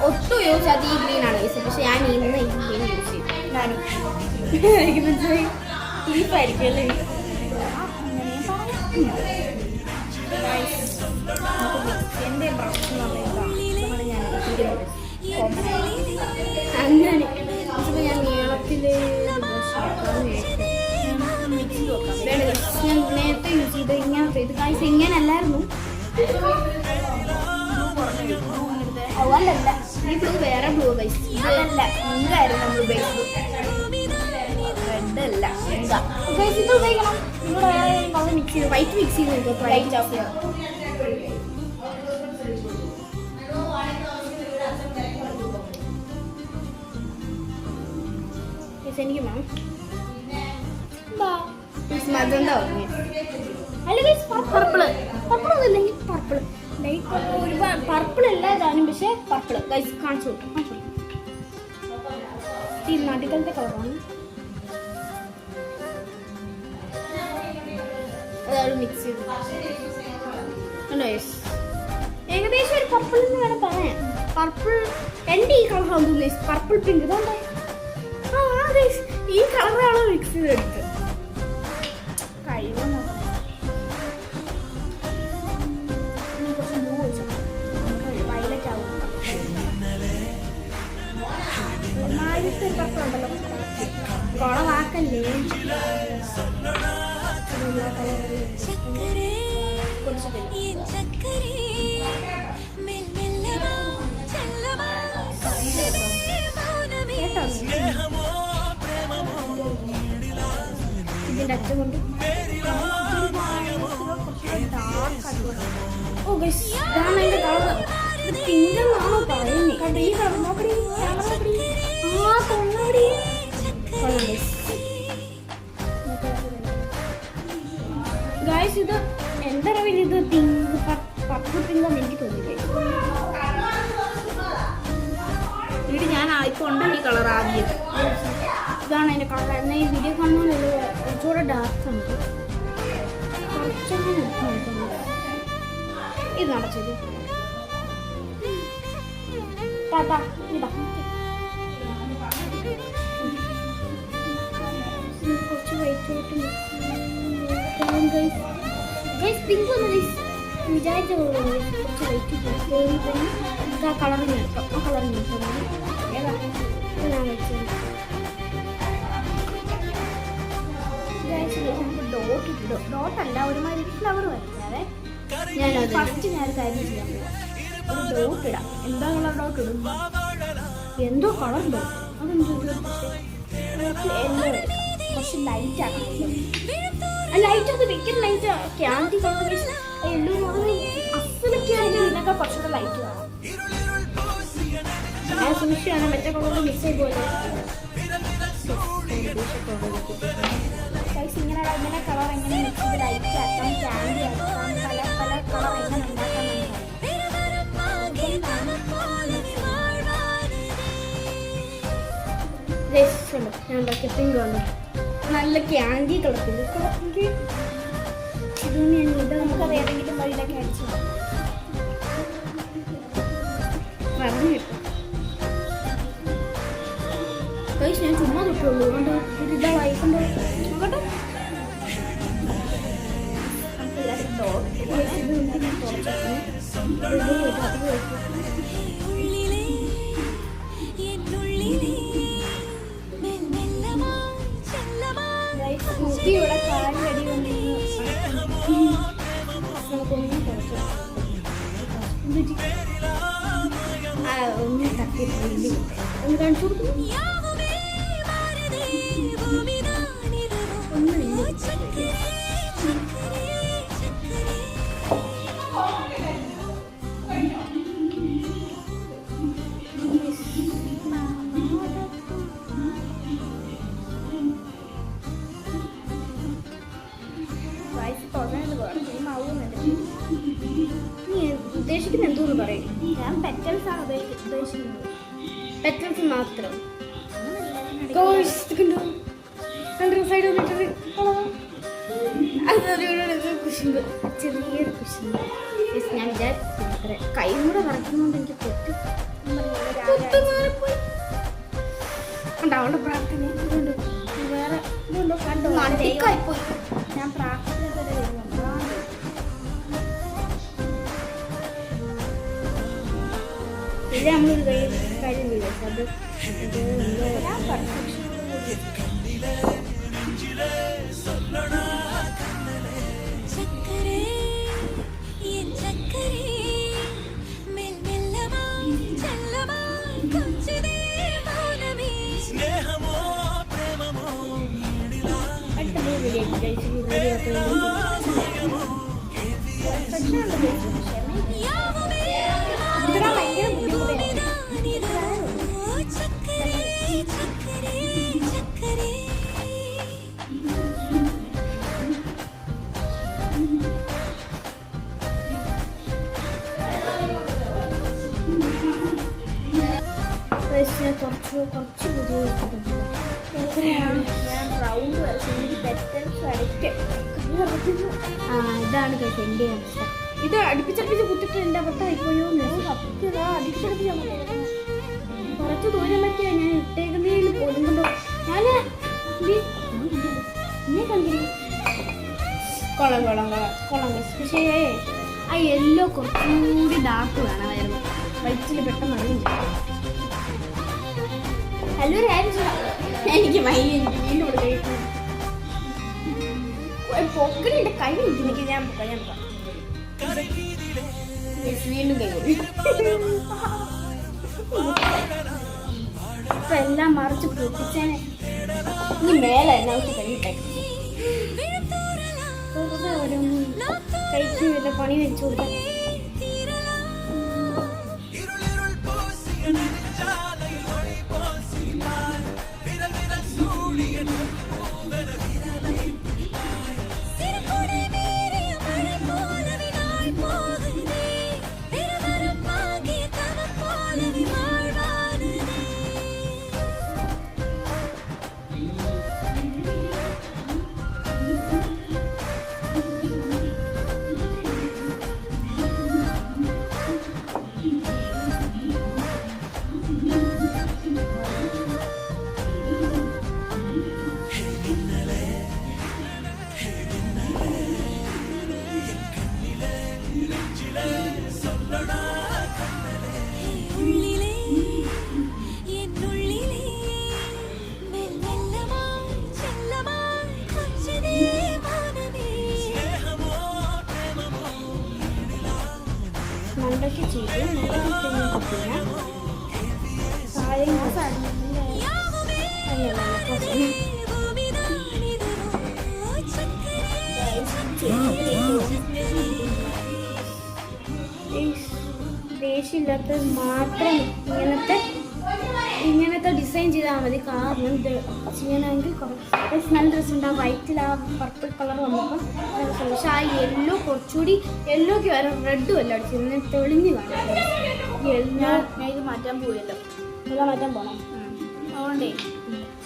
ഒട്ടും യൂസ് ചെയ്യാത്ത ഈ ഗ്രീനാണ് യൂസ് പക്ഷെ ഞാൻ ഇന്ന് ഈ ഗ്രീൻ യൂസ് ചെയ്യും എനിക്ക് മനസ്സിലായി ടീപ്പായിരിക്കും അല്ലേ എൻ്റെ ബ്രഷ് എന്ന് പറയുന്നത് ഞാൻ അങ്ങനെ ഇപ്പം ഞാൻ നീളത്തിൽ ഞാൻ നേരത്തെ യൂസ് ചെയ്ത് ഇങ്ങനത്തെ ഇത് കാഴ്ച ഇങ്ങനല്ലായിരുന്നു അതല്ല ഈ ബ്ലൂ വേറെ ബ്ലൂ ബൈസ് അതല്ല എന്തായിരുന്നു നമ്മൾ ഉപയോഗിച്ചത് റെഡ് അല്ല എന്താ ഇത് ഉപയോഗിക്കണം നിങ്ങൾ വേറെ കളർ മിക്സ് ചെയ്ത് വൈറ്റ് മിക്സ് ചെയ്ത് നോക്കുക വൈറ്റ് ഓഫ് എനിക്ക് വേണം മജന്ത അല്ലെങ്കിൽ പർപ്പിള് പർപ്പിൾ ഒന്നുമില്ലെങ്കിൽ പർപ്പിൾ ലൈറ്റ് പർപ്പിൾ ഒരുപാട് പർപ്പിൾ അല്ല ഇതാനും പക്ഷേ പർപ്പിൾ ഗൈസ് കാണിച്ചു ഈ നാട്ടിലത്തെ കളറാണ് അതാണ് മിക്സ് ചെയ്ത് ഏകദേശം ഒരു പർപ്പിൾ എന്ന് വേണം പറയാൻ പർപ്പിൾ എൻ്റെ ഈ കളറാണ് പർപ്പിൾ പിങ്ക് ഇതാണ്ടേ ഈ കളറാണ് മിക്സ് ചെയ്തെടുത്ത് കഴിവ് കുറച്ച് ബ്ലൂ വെച്ചു വയലറ്റ് ആവും ഒന്നാമത്തെ പർപ്പിൾ ഉണ്ടല്ലോ കുളവാക്കല്ലേ കേട്ടോ ഇതിൻ്റെ അച്ഛൻ കൊണ്ട് ഓ ഗയ്സ് ഇതാണ് അതിൻ്റെ കളർ ഇത് പിങ്കെന്നാണോ പറയുന്നത് കണ്ടോ ഈ കളർ നോക്കടി ആ കൊള്ളടി ഗായ്സ് ഇത് എന്താ പറയുക ഇത് പിങ്ക് പർപ്പിൾ പിങ്കെന്ന് എനിക്ക് തോന്നിയില്ലേ വീട് ഞാൻ ഇപ്പോൾ ഉണ്ടാക്കിയ കളർ ആദ്യം ഇതാണ് അതിൻ്റെ കളർ എന്നാൽ ഈ വീഡിയോ കാണുന്നത് കുറച്ചുകൂടെ ഡാർക്കാണ് കുറച്ചങ്ങനെ ഇത് നടച്ചത് ടാറ്റാ ഇതാ കുറച്ച് വൈറ്റായിട്ട് പിങ്ക് ഒന്ന് വിചാരിച്ച കുറച്ച് വൈറ്റ് ആ കളറിന് എടുക്കാം ആ കളറിന് എടുക്കാം ഏതാ ഞാൻ വെച്ചത് ഡോട്ടല്ല ഒരുമാതിരി ഫ്ലവർ വരയ്ക്കാതെ ഞാനത് ഫസ്റ്റ് ഞാൻ കാര്യം ചെയ്യാൻ പോവാം ഒരു ഡോട്ട് ഇടാം എന്താ കളർ ഡോട്ട് ഇടും എന്തോ കളർ ഡോട്ട് അതെന്തോ യെല്ലോ എടുക്കാം കുറച്ച് ലൈറ്റ് ആക്കണം. ലൈറ്റ് അത് വെക്കുന്ന ലൈറ്റ് ക്യാൻഡി കളർ എല്ലാവരും അസലൊക്കെ ആയിട്ട് ഇതിനൊക്കെ കുറച്ചുകൂടെ ലൈറ്റ് വേണം. ആ സൂക്ഷിച്ചാണ് മറ്റേ കളർ മിക്സ് ആയി പോലെ ഇങ്ങനെ കളർ എങ്ങനെ മിക്സ് ചെയ്ത് ലൈറ്റ് ആക്കാം, ക്യാൻഡി ആക്കാം, പല പല കളർ എങ്ങനെ ഉണ്ടാക്കാൻ ഞാൻ ഉണ്ടാക്കിയ പിങ്ക് ഉണ്ട് നല്ല ക്യാൻഡി കളർ പിങ്ക്. ഇത് നമുക്കത് ഏതെങ്കിലും വഴിയിലൊക്കെ അടിച്ചു പറഞ്ഞു കിട്ടും. ഞാൻ ചുമ്മാ തൊട്ടുള്ളൂ കൊണ്ട് ഇതാ വായിക്കണ്ടോ നോക്കട്ടെ. ഇവിടെ കാലിലടി വന്നിരുന്നു. നമുക്കൊന്നും കുറച്ച് ഒന്ന് തട്ടി ഒന്ന് കാണിച്ചു കൊടുക്കും. നീ ഉദ്ദേശിക്കുന്ന എന്തോന്ന് പറയും? ഞാൻ പെറ്റൽസ് ആണ് ഉദ്ദേശിക്കുന്നത്. പെറ്റൽസ് മാത്രം സൈഡ് കുശുമ്പ്, ചെറിയൊരു കുശുമ്പ്. ഞാൻ വിചാരിച്ചു കൈ കൂടെ വറക്കുന്നതുകൊണ്ട് എനിക്ക് പൊട്ടി അവളുടെ പ്രാർത്ഥന ഇതുണ്ട്. വേറെ ഇതുണ്ടോ കണ്ടോ പോയി. ഞാൻ പ്രാർത്ഥിച്ചത് ഇല്ല നമ്മളൊരു കാര്യം വിചാരിച്ചു അത് കുറച്ച് പുതിയ ഞാൻ റൗണ്ട് വരച്ചു പെറ്റൽസ് അടിക്കും. ഇതാണ് എൻ്റെ അവസ്ഥ. ഇത് അടുപ്പിച്ചടുപ്പിച്ച് കുത്തിട്ട് എൻ്റെ അവസ്ഥ ആയിപ്പോയോ. അടിച്ചടിപ്പിച്ചാൽ കുറച്ച് ദൂരം പറ്റിയാ ഞാൻ ഇട്ടേക്കുന്നതിൽ പോലും കണ്ടോ. ഞാൻ എന്നെ കണ്ടില്ല. കൊള്ളാം പക്ഷേ ആ യെല്ലോ കുറച്ചുകൂടി ഡാർക്ക് വേണമായിരുന്നു. വൈറ്റിൽ പെട്ടെന്ന് അറിയില്ല. നല്ലൊരു എനിക്ക് വീണ്ടും പൊക്കലിന്റെ കൈ എനിക്ക് ഞാൻ വീണ്ടും കൈ ഇപ്പൊ എല്ലാം മറിച്ച് പൊട്ടിച്ചേനെ. ഇനി മേലെ നമുക്ക് കഴിയട്ടെ. കഴിച്ച് വല്ല പണി വെച്ചു കൊടുക്കാൻ. മണ്ടയ്ക്ക് ചെയ്ത് ആവശ്യമില്ലാത്തത് മാത്രം ഇങ്ങനത്തെ ഡിസൈൻ ചെയ്താൽ മതി. കാരണം ഇത് ചെയ്യണമെങ്കിൽ കുറച്ച് നല്ല ഡ്രസ്സ് ഉണ്ടാകും. വൈറ്റിൽ ആ പർപ്പിൾ കളർ വന്നപ്പോൾ പക്ഷെ ആ യെല്ലോ കുറച്ചുകൂടി യെല്ലോക്ക് വരെ റെഡും എല്ലാം അടിച്ചിരുന്ന തെളിഞ്ഞ് കാണും. ഞാൻ ഇത് മാറ്റാൻ പോയല്ലോ, എല്ലാം മാറ്റാൻ പോകണം. അതുകൊണ്ടേ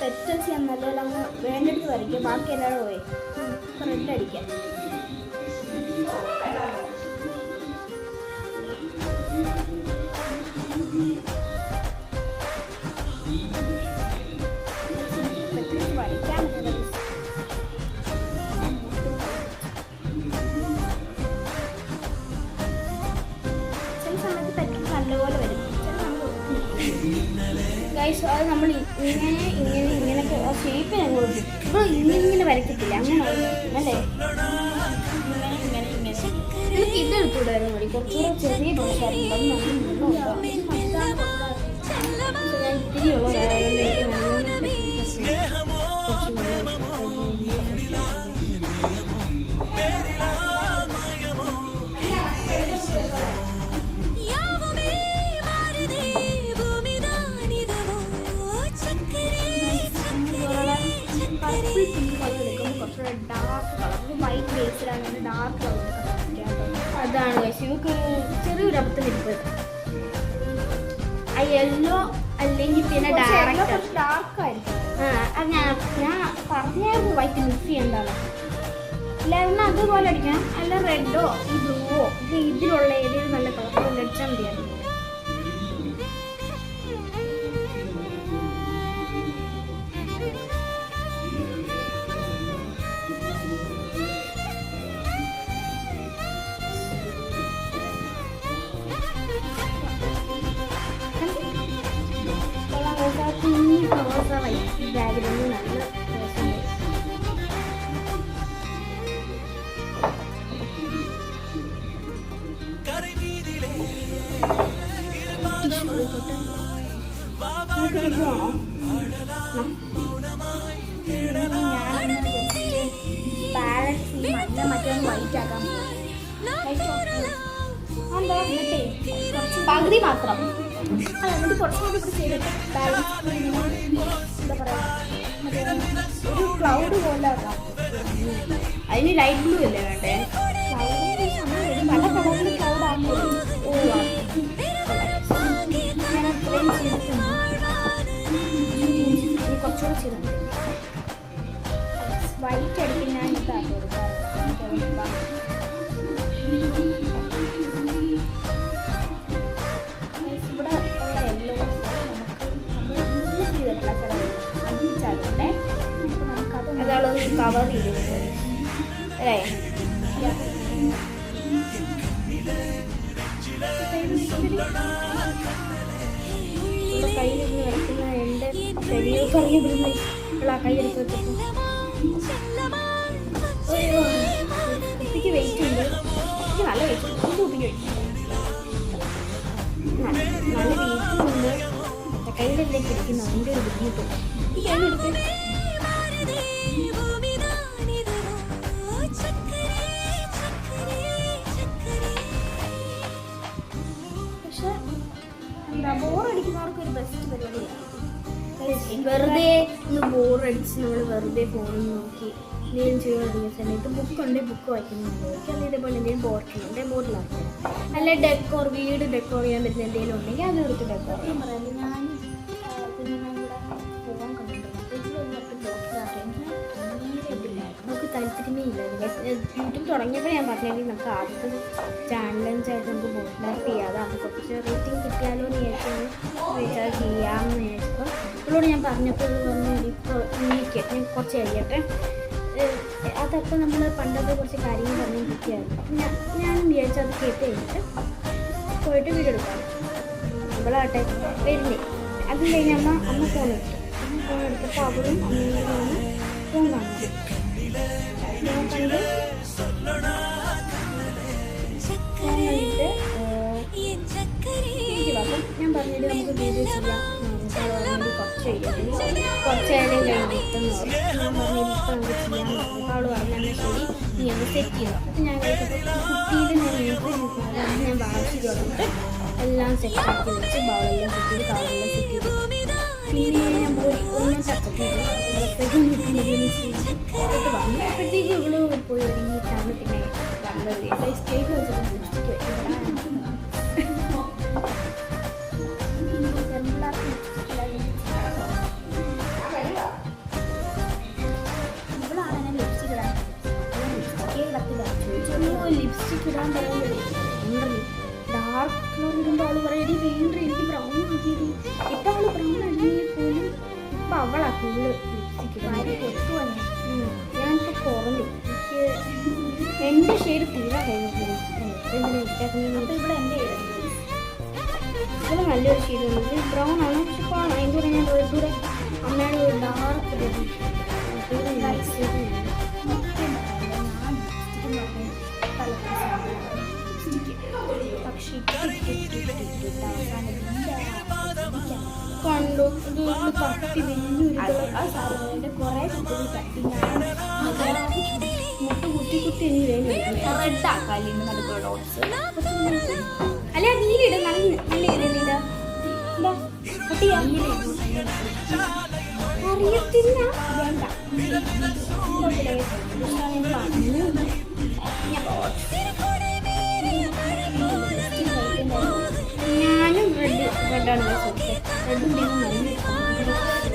സെറ്റ് ചെയ്യാൻ നല്ല അങ്ങ് വേണ്ടെടുത്ത് വരയ്ക്കുക. ബാക്കി എല്ലാവരും പോയി റെഡ് അടിക്കാം. ഗൈസ് അത് നമ്മൾ ഇങ്ങനെയൊക്കെ ആ ഷേപ്പിന് അങ്ങോട്ട് ഇപ്പോൾ ഇങ്ങനെ വരയ്ക്കത്തില്ല, അങ്ങനെ അല്ലേ? നിങ്ങൾക്ക് ഇതെടുത്തുകൂടായിരുന്നു മതി, കുറച്ചുകൂടെ ചെറിയ ഡ്രസ്സായിരുന്നു. ഞാൻ ഇത്തിരിയുള്ള ഡാർക്ക് കളർ വൈറ്റ് ബേസിലാണ് ഡാർക്ക് കളർ. അതാണ് ഇവക്ക് ചെറിയൊരു അബദ്ധം ഇരിപ്പത്. ആ യെല്ലോ അല്ലെങ്കിൽ പിന്നെ ഡാർക്ക് ആയിരിക്കും. ഞാൻ പറഞ്ഞായിരുന്നു വൈറ്റ് മിക്സ് ചെയ്യണ്ടാണ്. ഇല്ലായിരുന്നു അതുപോലെ അടിക്കാം, അല്ല റെഡോ ഈ ബ്ലൂവോ ഇതിലുള്ള ഏതെങ്കിലും നല്ല കളർ അടിച്ചാൽ മതിയായിരുന്നു. ബാക്ക്ഗ്രൗണ്ട് നല്ല ബാലൻസ് ഈ മറ്റേ വൈറ്റ് ആക്കാം. പകുതി മാത്രം എന്നിട്ട് കുറച്ചുകൂടി ഇവിടെ ചെയ്തിട്ട് ബാലൻസ് എന്താ പറയുക ഒരു ക്ലൗഡ് പോലെ ആക്കാം. അതിന് ലൈറ്റ് ബ്ലൂ അല്ലേ വേണ്ടേ? ക്ലൗഡ് പല കളറിൽ ക്ലൗഡ് ആകുമ്പോൾ കുറച്ചുകൂടെ ചെയ്തിട്ടുണ്ട്. വൈറ്റ് അടിക്കും ഞാൻ ഇതാക്കി കൊടുക്കാം. ഇവിടെ ഉള്ള യെല്ലോ അതാണ് കവർ ചെയ്തിട്ടുണ്ട് അല്ലേ? കയ്യിലിരുന്ന് വരയ്ക്കുന്ന എൻ്റെ ശരീരം കറിയതിരുന്നുള്ള കയ്യെടുത്ത് വെച്ചിട്ട് കുട്ടിക്ക് വെയിറ്റ് ഉണ്ട്. കുട്ടിക്ക് നല്ല വെയിറ്റ് ഉണ്ട്. കുട്ടിക്ക് വെയിറ്റ് നല്ല വെയിറ്റും ഉണ്ട്. കയ്യിലെല്ലാം ഇരിക്കുന്ന അതിൻ്റെ ഒരു ബുദ്ധിമുട്ടുണ്ട്. ഈ കയ്യിലെടുത്ത് പക്ഷെ എന്താ ബോറടിക്കുന്നവർക്ക് ഒരു ബെസ്റ്റ് പരിപാടിയാണ്. വെറുതെ ഒന്ന് ബോറടിച്ച് നമ്മൾ വെറുതെ ഫോണിൽ നോക്കി എന്തെങ്കിലും ചെയ്യുന്ന സമയത്ത് ബുക്കുണ്ടെങ്കിൽ ബുക്ക് വായിക്കുന്നുണ്ട്. അല്ലെങ്കിൽ ഇതേപോലെ എന്തെങ്കിലും ബോട്ടിലുണ്ടെങ്കിൽ ബോട്ടിലാക്കണം. അല്ല ഡെക്കോർ വീട് ഡെക്കോർ ചെയ്യാൻ പറ്റുന്ന എന്തെങ്കിലും ഉണ്ടെങ്കിൽ അത് എടുത്ത് ഡെക്കോർ ചെയ്യാൻ പറയാം. ഞാൻ പിന്നെ ഇവിടെ പോകാൻ കണ്ടിട്ടുണ്ട്. നമുക്ക് താല്പര്യമേ ഇല്ല. യൂട്യൂബ് തുടങ്ങിയപ്പോൾ ഞാൻ പറഞ്ഞെങ്കിൽ നമുക്ക് ആദ്യത്തെ ചാനലഞ്ചായിട്ട് നമുക്ക് ബോട്ടിലായിട്ട് ചെയ്യാതെ അത് കുറച്ച് റേറ്റിംഗ് കിട്ടിയാലോ എന്ന് വിചാരിച്ചാൽ ചെയ്യാമെന്ന് വിചാരിച്ചപ്പോൾ ഇവളോട് ഞാൻ പറഞ്ഞപ്പോൾ ഇത് പറഞ്ഞു ഇപ്പോൾ ഞാൻ കുറച്ച് കഴിയട്ടെ. അതൊക്കെ നമ്മൾ പണ്ടത്തെ കുറച്ച് കാര്യങ്ങൾ പറഞ്ഞു കിട്ടിയായിരുന്നു. അപ്പം ഞാനും വിചാരിച്ചു അത് കേട്ട് കഴിഞ്ഞിട്ട് പോയിട്ട് വീഡിയോ എടുക്കാം. ഇവളാട്ടെ വരുന്നേ. അത് കഴിഞ്ഞ് അമ്മ ഫോൺ എടുത്തു. ഫോൺ എടുത്തപ്പോൾ അവളും അമ്മയും ഫോൺ കാണുന്നു. ഞാൻ കണ്ട് ഫോൺ കണ്ടിട്ട് അപ്പം ഞാൻ പറഞ്ഞിട്ട് നമുക്ക് വീഡിയോ ചെയ്യാം. കുറച്ച് നേരം കഴിഞ്ഞിട്ട് ഞാൻ പറഞ്ഞു ഇപ്പം നമുക്ക് ചെയ്യാൻ പറഞ്ഞു. അപ്പോൾ അവൾ പറഞ്ഞാൽ ശരി നീ ഒന്ന് സെറ്റ് ചെയ്തു. അപ്പം ഞാൻ കഴിച്ചപ്പോൾ കുട്ടിയിൽ ഞാൻ വാശി തുടങ്ങിയിട്ട് എല്ലാം സെറ്റാക്കി വെച്ച് ബൗളെല്ലാം സെറ്റ് ചെയ്ത് കവറെല്ലാം സെറ്റ് ചെയ്ത് പിന്നെ ഞാൻ പോയി ഒന്ന് ടച്ചൊക്കെ അപ്പോഴത്തേക്ക് ഇവള് പോയി ഒരുങ്ങിയിട്ടാണ് പിന്നെ വന്നത്. സ്റ്റേജ് വെച്ചിട്ട് ലിപ്സ്റ്റിക് ഇടാൻ പറയുന്നത് ഡാർക്ക് കളർ ഇടുമ്പോൾ അവൾ പറയടി വേണ്ട എനിക്ക് ബ്രൗൺ ആക്കിയത്. ഇപ്പം അവൾ ബ്രൗൺ അടിയെങ്കിൽ പോലും ഇപ്പം അവളാ ഫുള്ള് ലിപ്സ്റ്റിക് ഞാനിപ്പോൾ കുറഞ്ഞു. എനിക്ക് എൻ്റെ ഷെയ്ഡ് തീരാ കഴിഞ്ഞു. ഇവിടെ എൻ്റെ ഇവിടെ നല്ലൊരു ഷെയ്ഡ് വന്നത് ബ്രൗൺ ആണ്. പക്ഷെ ഇപ്പോൾ അതിൻ്റെ കൂടെ ഞാൻ കൂടെ അമ്മയുടെ ഒരു ഡാർക്ക് കണ്ടു കട്ടി വലിയൊരു കുറെ കട്ടി മുട്ട് കുത്തി കുത്തി റെഡാക്കാലിൻ്റെ നടുക്കുള്ള ഡോട്ട്സ് അല്ല നീലിട നല്ല നല്ല ഇടലില്ല അറിയത്തില്ല വേണ്ട ഞാനും റെഡാണ് റെഡ്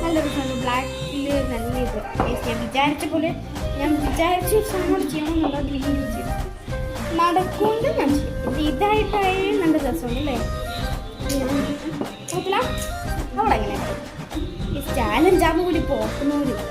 നല്ല രസമാണ്. ബ്ലാക്കിൽ നല്ല ഇത് ഞാൻ വിചാരിച്ച പോലെ ഞാൻ വിചാരിച്ച സാധനം ചെയ്യണമെന്നുള്ള ഗ്രീൻ ചെയ്തു നടക്കൊണ്ട് ഞാൻ ചെയ്യും. ഇതായിട്ടായി നല്ല രസമുണ്ട് അല്ലേ? കുഴപ്പമില്ല. അവളെങ്ങനെ ഈ ചാലഞ്ചാകുമ്പോൾ കൂടി പോക്കുന്നവരും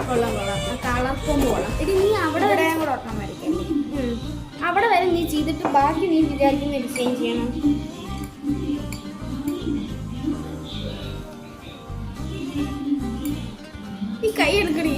കൊള്ളാം കൊള്ളാം. കളർ കോമ്പ് കൊള്ളാം. ഇനി നീ അവിടെ വരെ കൂടെ ഒരെണ്ണം വരയ്ക്കല്ലേ? അവിടെ വരെ നീ ചെയ്തിട്ട് ബാക്കി നീ വിചാരിക്കുന്ന ഡിസൈൻ ചെയ്യണം. നീ കൈ എടുക്കണേ.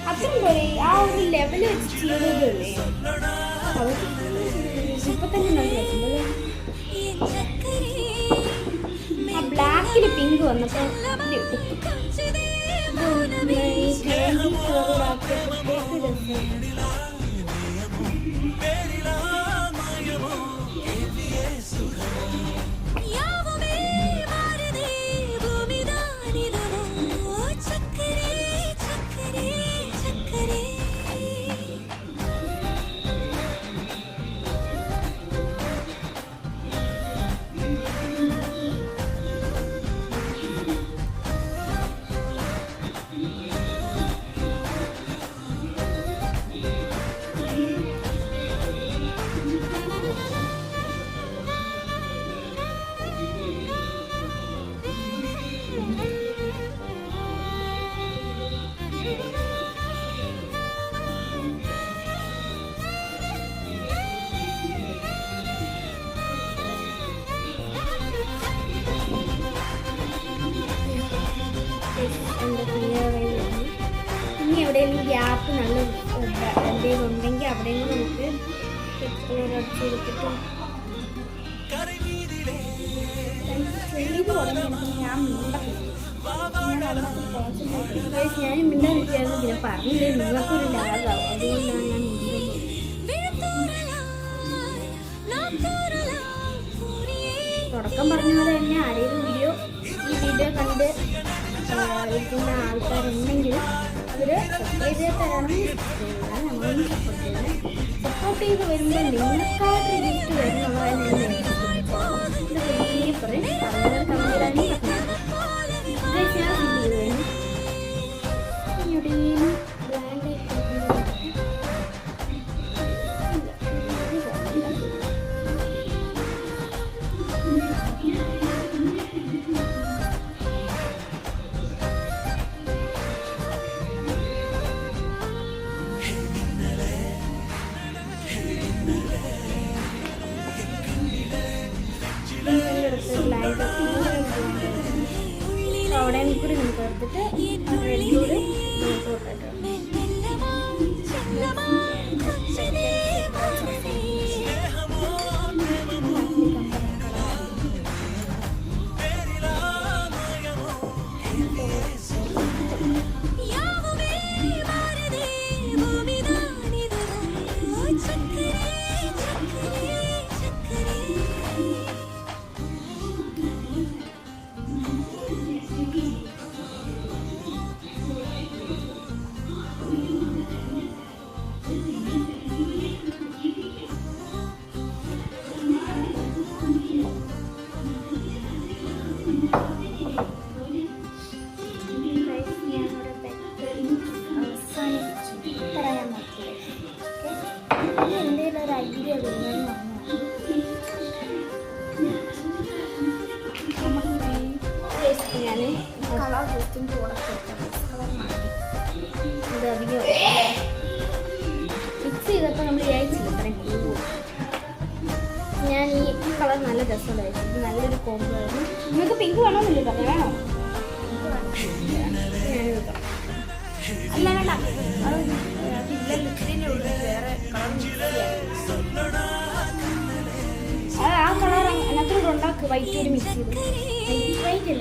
അത്രയും പോലെ ആ ഒരു ലെവല് വെച്ച് ചെയ്യുന്നതല്ലേ ഇപ്പൊ തന്നെ നല്ല രസമുണ്ടല്ലേ? ആ ബ്ലാക്കിൽ പിങ്ക് വന്നപ്പോ ഇനി എവിടെയെങ്കിലും ഗ്യാപ്പ് നല്ല എന്തെങ്കിലും ഉണ്ടെങ്കിൽ അവിടെയെങ്കിലും നമുക്ക് അടിച്ചു കൊടുത്തിട്ട് ഞാൻ മിണ്ടാൻ വിളിച്ചായിരുന്നു. പിന്നെ പറഞ്ഞില്ലേ നിങ്ങൾക്കൊരു ലാഗാവും, അതുകൊണ്ടാണ് ഞാൻ മിണ്ടുന്നത്. ചുരുക്കം പറഞ്ഞ പോലെ തന്നെ ആരെങ്കിലും ഈ വീഡിയോ കണ്ട് ഇരിക്കുന്ന ആൾക്കാരുണ്ടെങ്കിൽ അവർ സബ്സ്ക്രൈബ് ചെയ്ത് തരണം. നമ്മളൊന്ന് സപ്പോർട്ട് ചെയ്ത് വരുമ്പോൾ നിങ്ങൾക്കായിട്ട് ഗിഫ്റ്റ് വരുന്നുള്ളതായി ഞാൻ പറയും. അങ്ങനെ കമ്മിടാനും അവിടെ കൂടി നമുക്ക് എടുത്തിട്ട് റെഡിയോട് മിക്സ് ചെയ്തപ്പോൾ നമ്മൾ വിചാരിച്ചില്ല ഇത്രയും കൂടും. ഞാൻ ഈ കളർ നല്ല രസമുണ്ടായിരുന്നു. ഇത് നല്ലൊരു കോംബോ ആയിരുന്നു. നിങ്ങൾക്ക് പിങ്ക് വേണമെന്നില്ല പറഞ്ഞ വേണോ? അല്ല വേണ്ട, അത് ആ കളർ അതിനകത്തോട് ഉണ്ടാക്കുക. വൈറ്റ് കൂടി മിക്സ് ചെയ്ത് വൈറ്റ്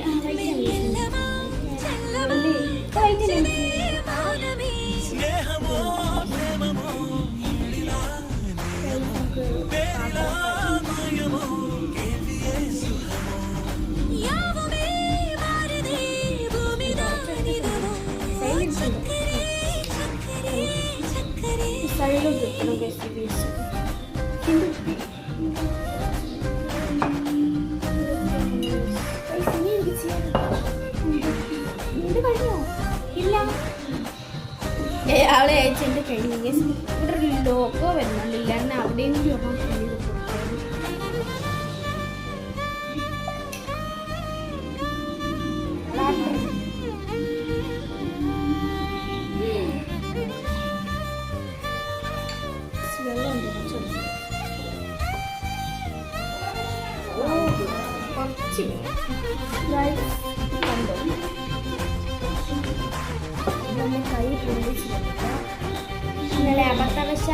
അല്ല അവളെ അയച്ചെൻ്റെ കഴിഞ്ഞ ഇവിടെ ഒരു ലോക്കോ വരുന്നുണ്ട്. ഇല്ലാണ്ട് അവിടെയും കൂടി ഒരെണ്ണം ചെയ്ത് കുറച്ച് കണ്ടോ കൈ ഇന്നലെ അബദ്ധവശ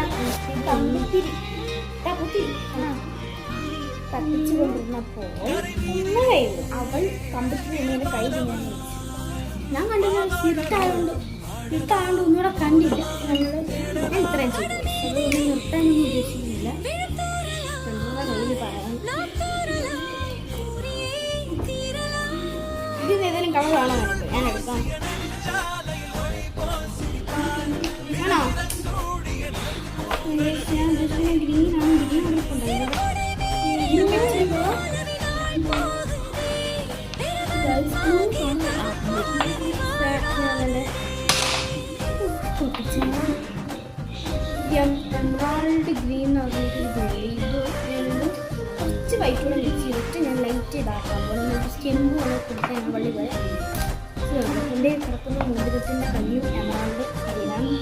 കത്തിച്ചു കൊണ്ടിരുന്നപ്പോൾ അവൾ കമ്പിത്തിരി എന്നെ കൈ ചെയ്യാൻ ഞാൻ കണ്ടില്ല. ഇരുട്ടായോണ്ട് ഒന്നുകൂടെ കണ്ടില്ല. ഞാൻ ഇത്രയും ചെയ്തു. അതൊന്നും നിർത്താനൊന്നും ഉദ്ദേശിക്കുന്നില്ല. കയ്യിൽ പറയാൻ ഇതിന് ഏതെങ്കിലും കളർ വേണോ? ഞാൻ എടുക്കാം. ആണോ? ഞാൻ ഗ്രീനാണ്. ഗ്രീൻ എംറാൾഡ് ഗ്രീൻ ഇത് കുറച്ച് വൈറ്റോടെ മിക്സ് ചെയ്തിട്ട് ഞാൻ ലൈറ്റ് ഇതാക്കാം. സ്റ്റെമ്പ് പോലെ കൊടുത്താൽ ഞാൻ വള്ളി പോലെ എൻ്റെ കിടക്കുന്ന മോതിരത്തിൻ്റെ കയ്യും എമറാൾഡ് ഗ്രീനാണ്.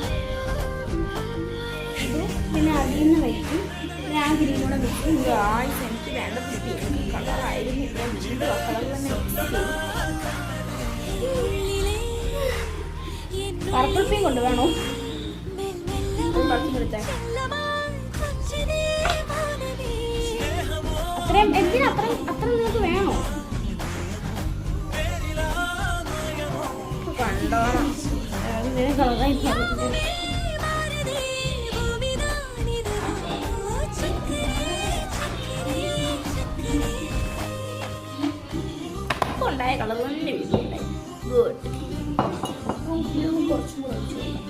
ഇത് പിന്നെ അതിൽ നിന്ന് വയ്ക്കും. ആ ഗ്രീനോടെ മിക്സ് ചെയ്ത് ആഴ്ച എനിക്ക് വേണ്ട കളറായിരുന്നു. വീണ്ടും ആ കളർ തന്നെ മിക്സ് ചെയ്തു. പർപ്പിൾ പിങ്ക് കൊണ്ട് വേണോ? അത്രയും എന്തിനാ അത്ര നിങ്ങൾക്ക് വേണോ? കണ്ടോണം കളറായി ഉണ്ടായ കളർ തന്നെ വീണ്ടും ഉണ്ടായി. ഗുഡ്. കുറച്ചും കൂടെ ഒഴിച്ചു കൊടുക്കാം.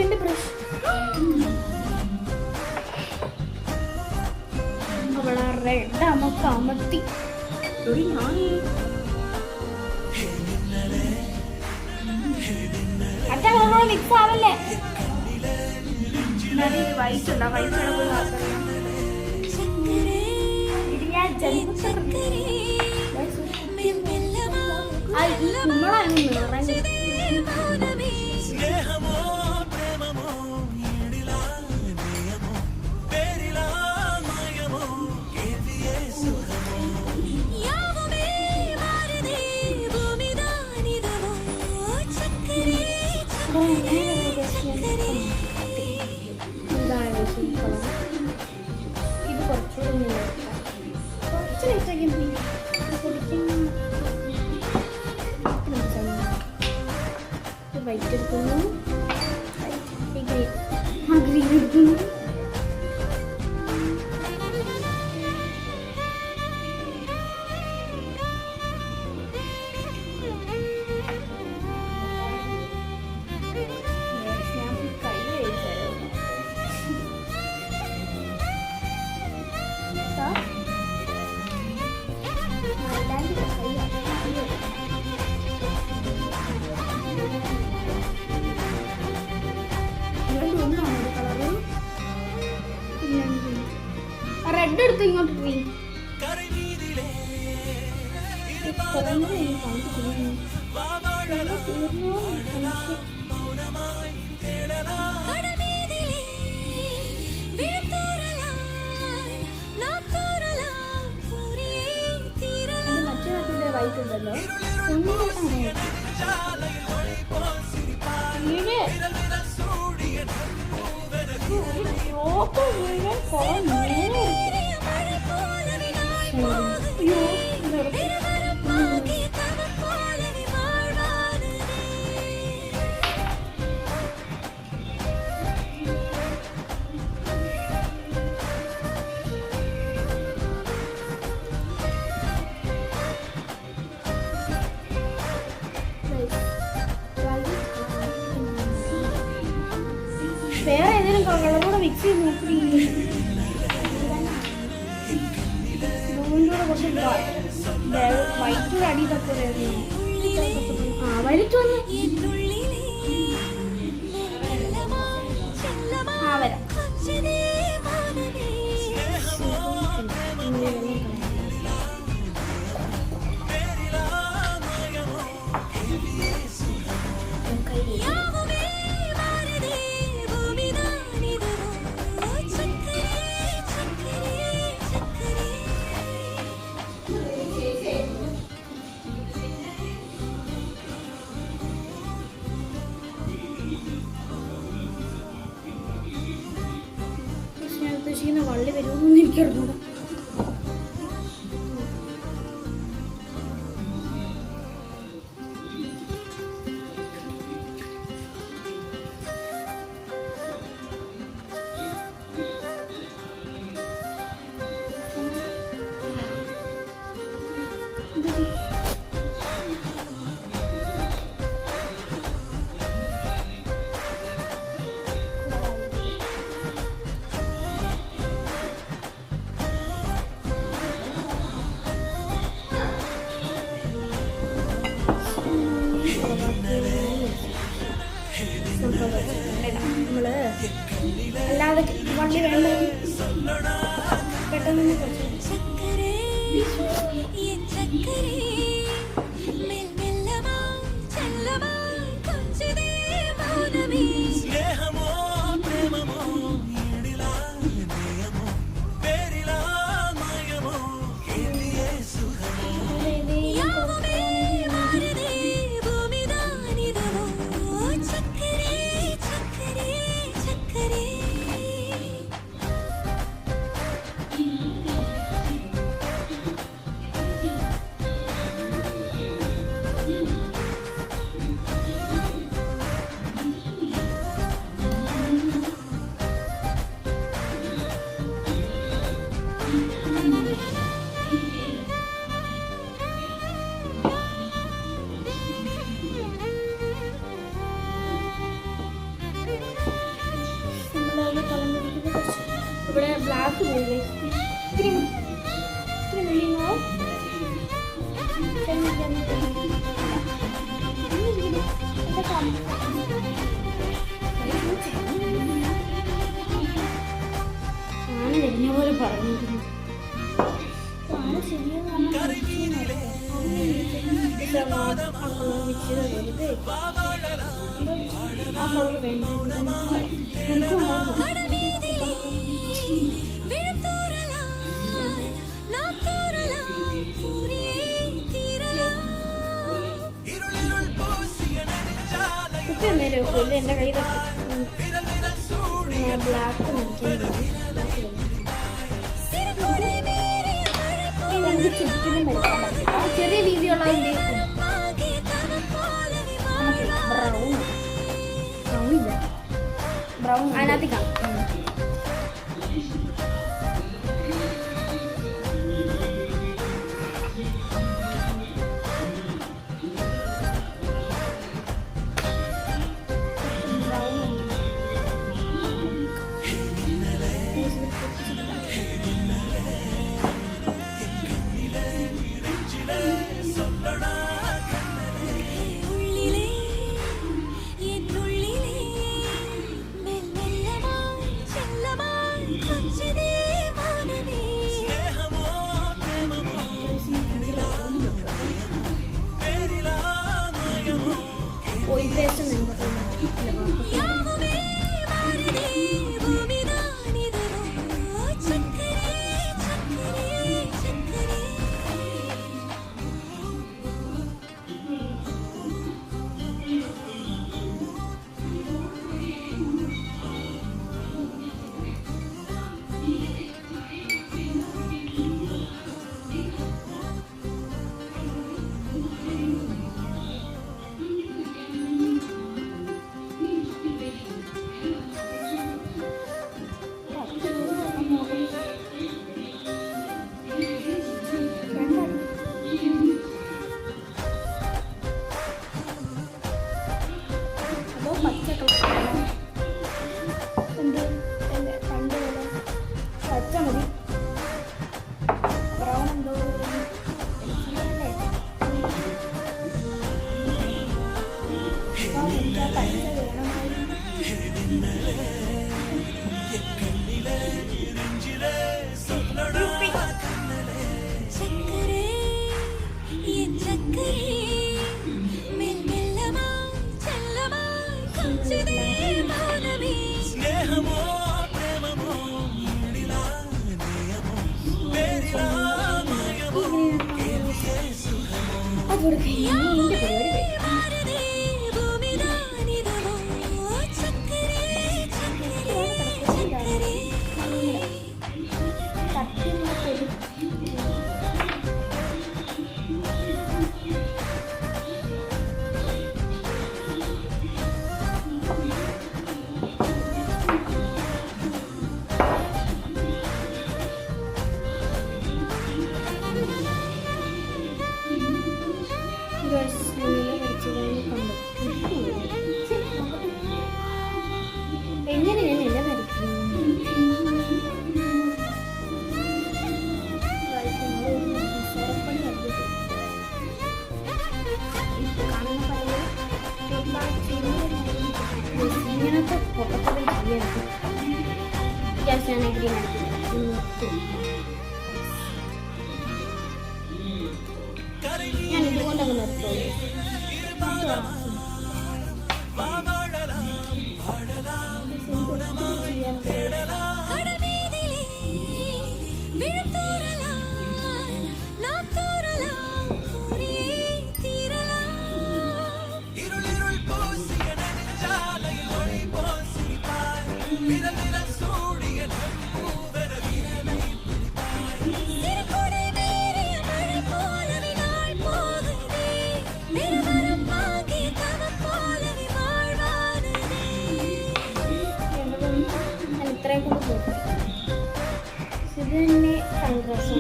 എന്റെ ബ്രഷ് അവളെ റെഡ് നമുക്ക് അമർത്തി ഞാൻ അച്ഛാ നമ്മളോട് മിക്സ് ആവല്ലേ. വൈറ്റ് ഉണ്ടോ? വൈറ്റ് ഇത് ഞാൻ നമ്മളായിരുന്നു നിറഞ്ഞു. ഇത് കുറച്ചുകൂടി കുറച്ച് ലൈറ്റാക്കി വൈറ്റ് എടുക്കുന്നു, ഗ്രീൻ എടുക്കുന്നു. റെഡ് എടുത്ത് ഇങ്ങോട്ട് പോയി. മറ്റേ വൈറ്റ് ഉണ്ടല്ലോ വേറെ ഏതെങ്കിലും കളറൂടെ മിക്സ് ചെയ്ത് നോക്കി. കുറച്ച് വൈറ്റ് അടി തപ്പുന്നു. ആ വൈറ്റ് വന്ന് ആ വരാം. ഉദ്ദേശിക്കുന്ന വള്ളി വരുമെന്ന് എനിക്കറിഞ്ഞൂടാ. നമ്മള് അല്ലാതെ വണ്ടി വേണ്ട പെട്ടെന്ന് ഇവിടെ ബ്ലാക്ക് പോയി ഇത്തിരി മില്ലിങ്ങാവും ഞാൻ പോലെ പറഞ്ഞിരുന്നു എന്റെ കയ്യിൽ ബ്ലാക്ക് ചെറിയ വീതിയുള്ള ബ്രൗൺ അതിനകത്ത് കാണാം. ഞാൻ ഇതുകൊണ്ടങ്ങ് നിർത്തുള്ളൂ. ഇതിനെ കൺഗ്രസ്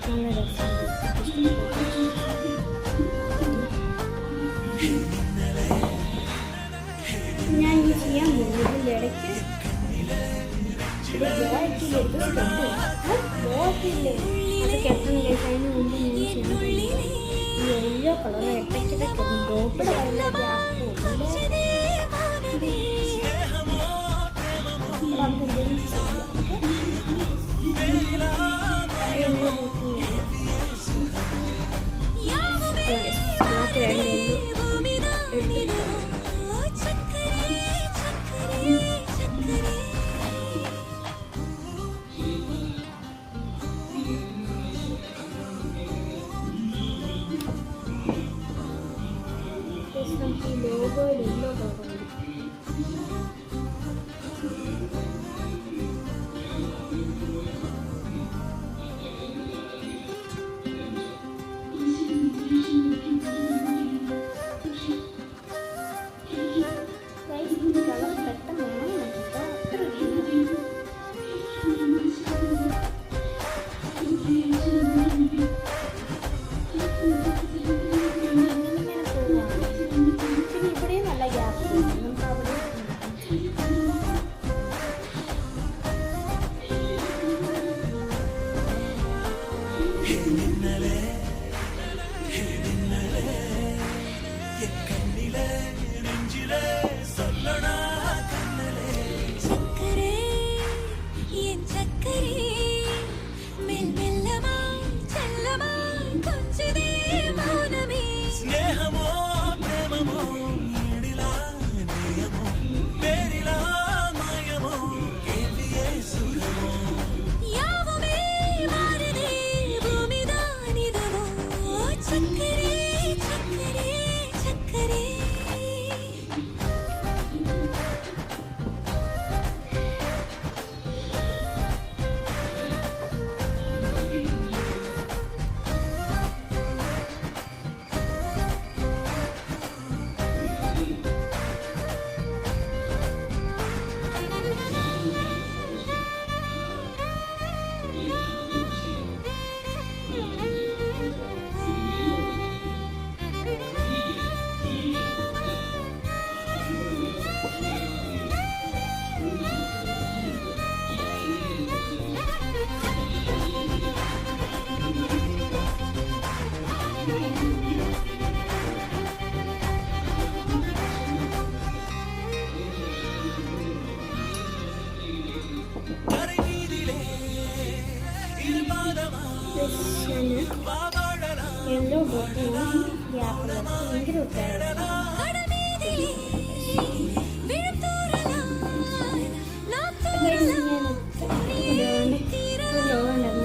നല്ല രസം. എടുത്ത് ബോട്ടില്ലേ അത് കെട്ടണം കഴിച്ച് അതിന് മുമ്പ് ഞാൻ ചെയ്യണം യെല്ലോ കളർ ഇടയ്ക്കിടയ്ക്ക് ഡ്രോപ്പിടെ ലോഗോയിൽ യെല്ലോ കളർ യെല്ലോ ബോട്ടിൽ ഗ്യാപ്പിൽ ഭയങ്കര ഉത്തായിരുന്നു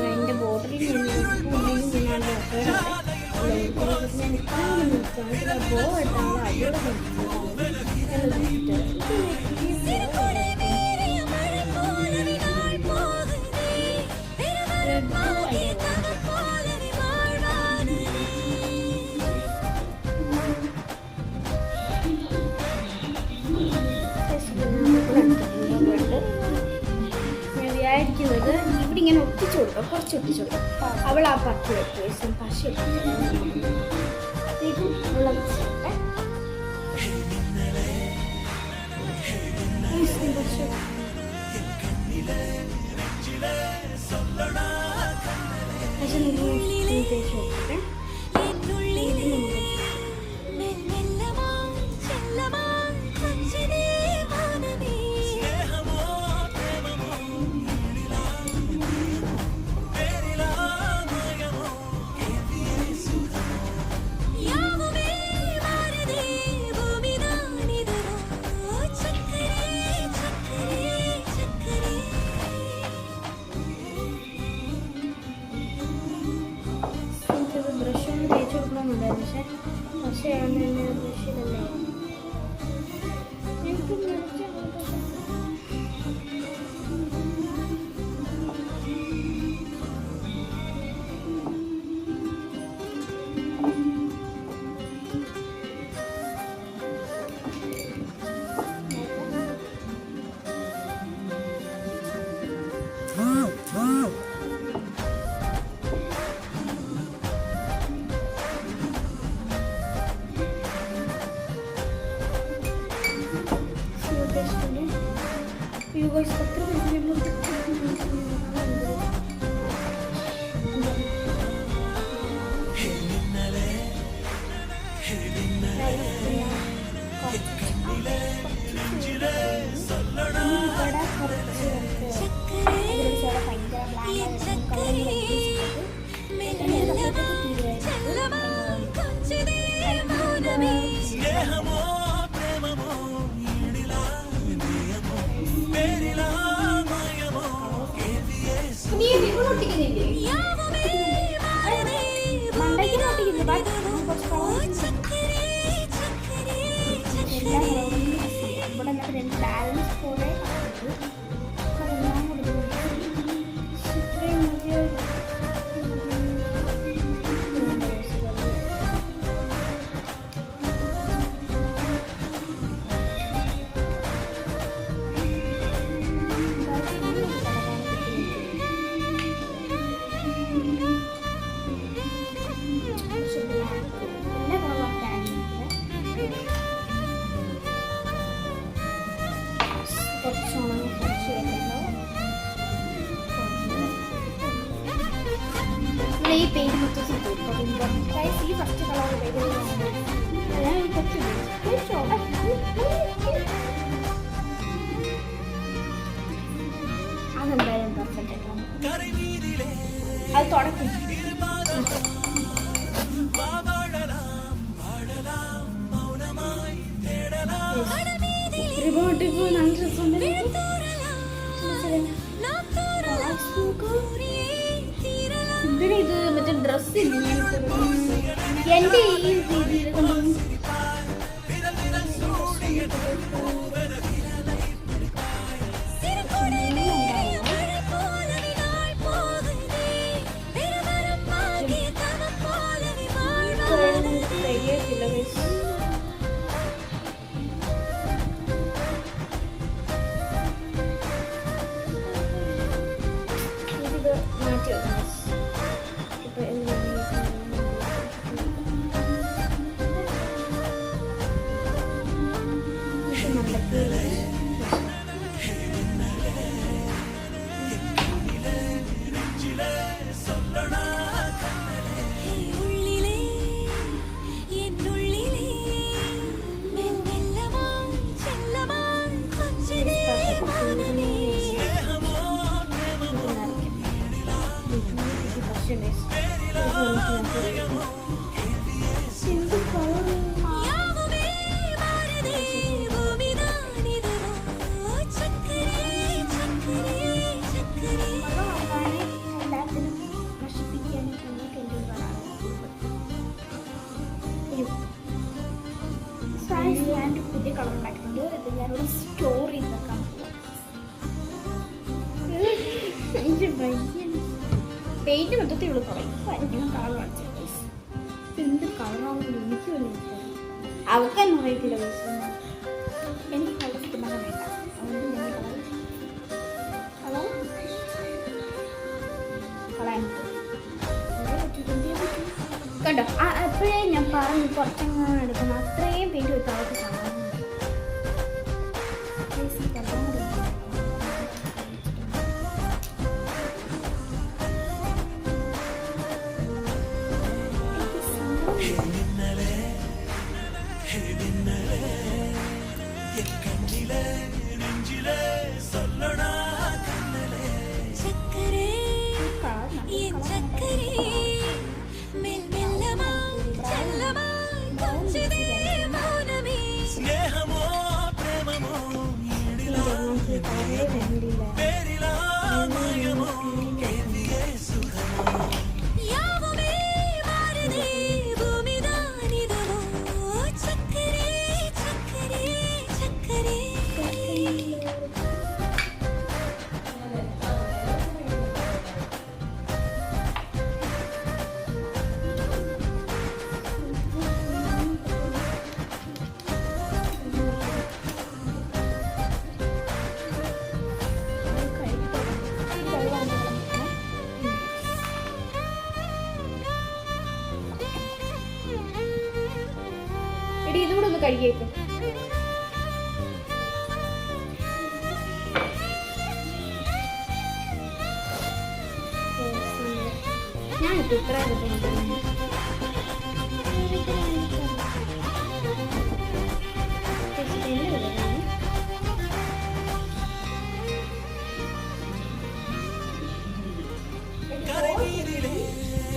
എൻ്റെ ബോട്ടിൽ ബോ ഇട്ടാൽ വിചാരിക്കുന്നത് ഇവിടെ ഇങ്ങനെ ഒട്ടിച്ചു കൊടുക്കാം, കുറച്ച് ഒട്ടിച്ചു കൊടുക്കാം. അവൾ ആ പട്ടി വെക്കും പശ തേച്ച് കൊടുക്കട്ടെ. പക്ഷേ ബ്രഷിലല്ലേ You guys, ഈ പെയിന്റ് മൊത്തത്തിൽ പോയിപ്പോൾ ഈ ഫസ്റ്റ് കളർ ഞാൻ കുറച്ച് അതെന്തായാലും പെർഫെക്റ്റ് ആയിട്ടാണ്. അത് തുടക്കും. റിമോട്ടിപ്പോൾ നല്ല രസമുണ്ട്. ഇതിനിത് മറ്റേ ഡ്രസ് എൻ്റെ ഈ രീതിയിൽ കൊണ്ടൊന്നും മാറ്റി വെക്കണം. ഞാൻ പുതിയ കളർ ഉണ്ടാക്കിയിട്ടുണ്ട്. ഇത് ഞാനിവിടെ സ്റ്റോർ ചെയ്ത് വെക്കാം. പെയിന്റ് മൊത്തത്തിൽ ഇവിടെ പറയും ഞാൻ കളർ കാണിച്ചു. എന്ത് കളറാണെന്ന് എനിക്ക് അവക്കെന്ന് അറിയത്തില്ല. എനിക്ക് കളർ കിട്ടുമ്പോൾ വേണ്ട. അതുകൊണ്ട് ഞാൻ കളർ കണ്ടോ എപ്പോഴേ ഞാൻ പറഞ്ഞു കുറച്ചെങ്ങനെ എടുക്കണം. അത്രയും പെയിന്റ് വെച്ച് അവർക്ക് കാണാറുണ്ട്. ഇതുകൂടെ ഒന്ന് കഴുകിയേക്കും. ഞാനിപ്പോൾ ഇത്ര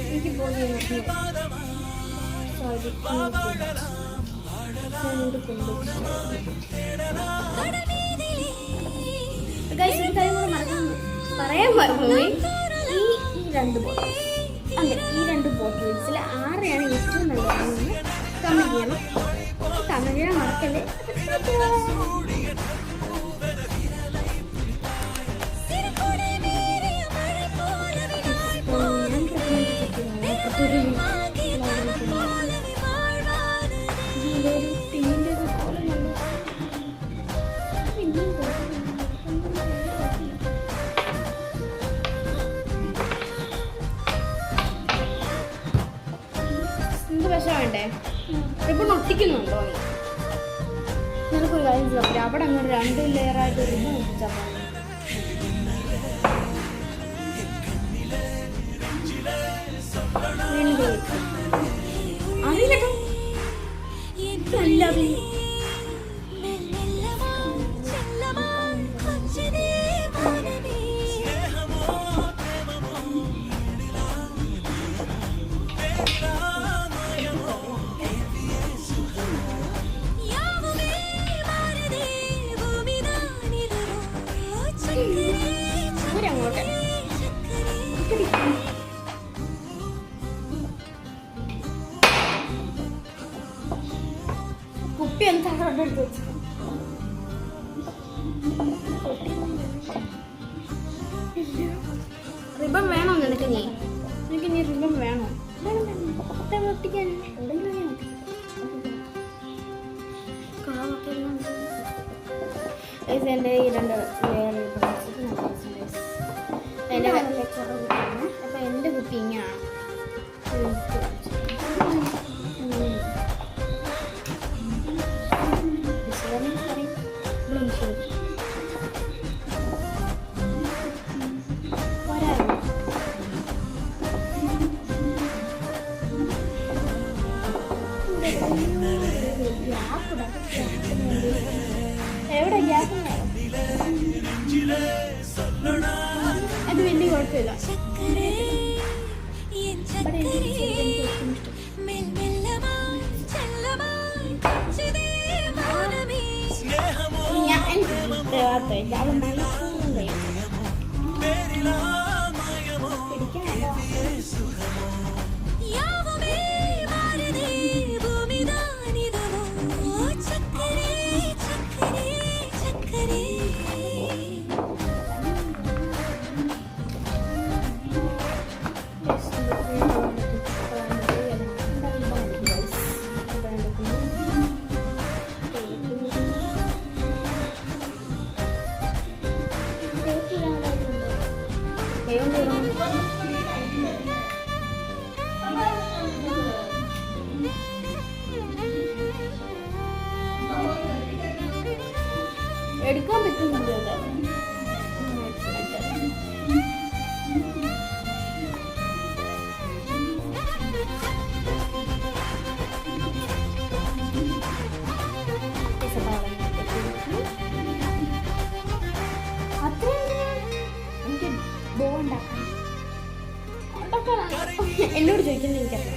എനിക്ക് പോയി പറയാൻ മറന്നുപോയി. ഈ രണ്ട് ബോട്ടിൽ അങ്ങനെ ഈ രണ്ട് ബോട്ടിൽസിൽ ആരെയാണ് ഏറ്റവും നല്ലതെന്ന് കമന്റ് ചെയ്യണം. കമന്റ് ചെയ്യാൻ മറക്കല്ലേ. വേണ്ടേ ഇപ്പൊ ഒട്ടിക്കുന്നുണ്ടോ? നിനക്കൊരു കാര്യം ചെയ്യാം. അവിടെ അങ്ങോട്ട് 2 ലെയറായിട്ട് ഒരു ഒട്ടിച്ചാൽ മതി. അറിയില്ലട്ടോ നല്ല അങ്ങോട്ട് കുപ്പി എന്താണ് അവിടെ എടുത്ത് വെച്ചത്? റിബൺ വേണോ നിനക്ക്? നിനക്ക് നീ റിബൺ വേണോ? ഒട്ടിക്കാൻ എൻ്റെ ഈ 2 ലെയർ അപ്പം എൻ്റെ കുപ്പി ഇങ്ങനെയാണ്. എവിടെ ഗ്യാസ്? അത് വലിയ കുഴപ്പമില്ല. എടുക്കാൻ പറ്റുന്നില്ല. എനിക്ക് ബോ ഉണ്ടാക്കാം. എന്നോട് ചോദിക്കുന്നത് എനിക്കറിയാം.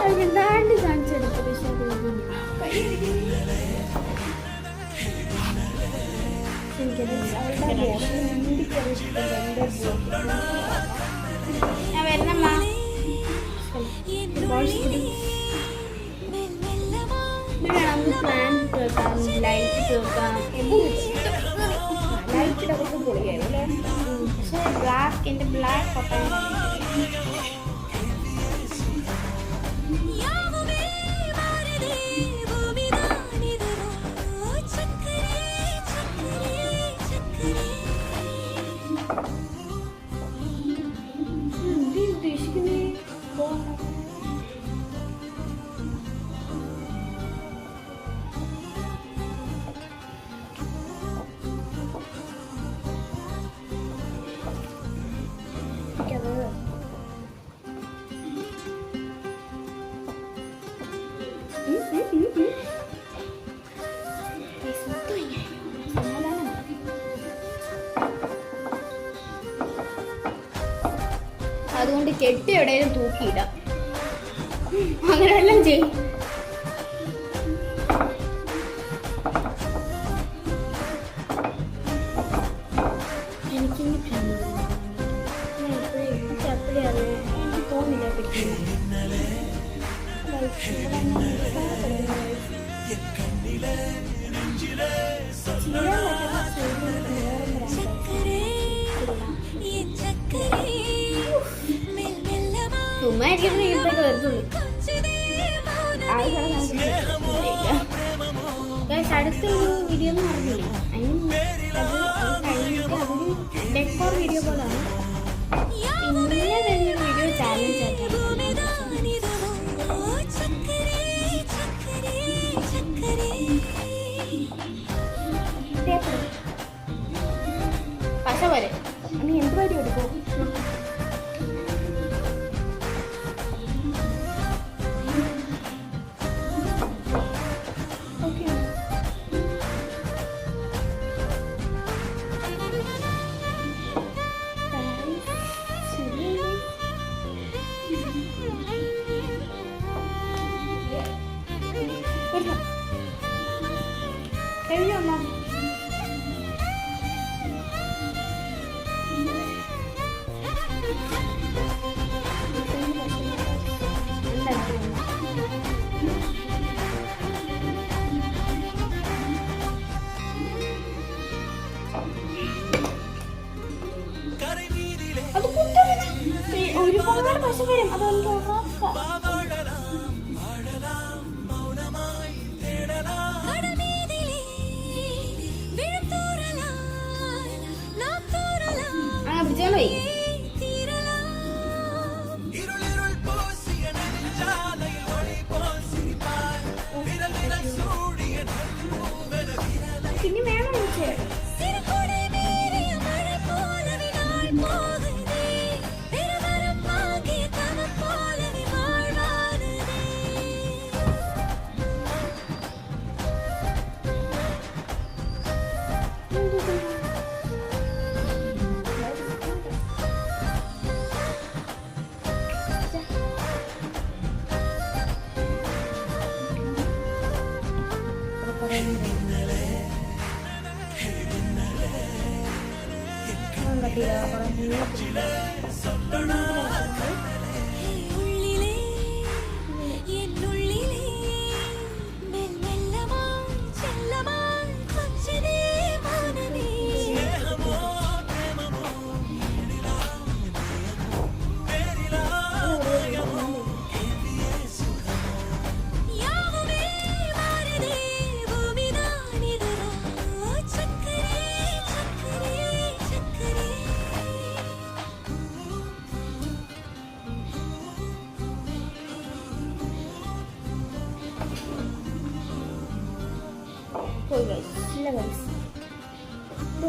അതിനെന്താണ്ട് കാണിച്ചെടുത്തു. പക്ഷെ ഞാൻ വരണമ്മ. പ്ലാൻ കേൾക്കാം, ലൈറ്റ് കേൾക്കാം. ലൈറ്റിൻ്റെ കുറച്ച് പൊളിയായിരുന്നു അല്ലേ? പക്ഷേ എൻ്റെ ബ്ലാക്ക് കൊട്ടാൻ അതുകൊണ്ട് കെട്ടി എവിടെയും തൂക്കിയിടാം. അങ്ങനെയെല്ലാം ചെയ്യും. എനിക്കിനി ഞാൻ എപ്പോഴേ അറിയാം, എനിക്ക് തോന്നില്ല പറ്റില്ല. ചുമ്മാ എനിക്ക് ഇതൊക്കെ വരുന്നുള്ളൂ. അടുത്തൊരു വീഡിയോ എന്ന് പറഞ്ഞില്ല, അതൊരു ഡെക്കോർ വീഡിയോ പോലാണ്. പിന്നെ തന്നെ വീഡിയോ ചാലഞ്ച് ആയിട്ടാണ്. പശ പോലെ നീ എന്ത് വരി എടുക്കും? ഒരുപാട് പശ വരും. അതൊന്നും പോയി. പിന്നെ വേണം വിളിച്ചേ.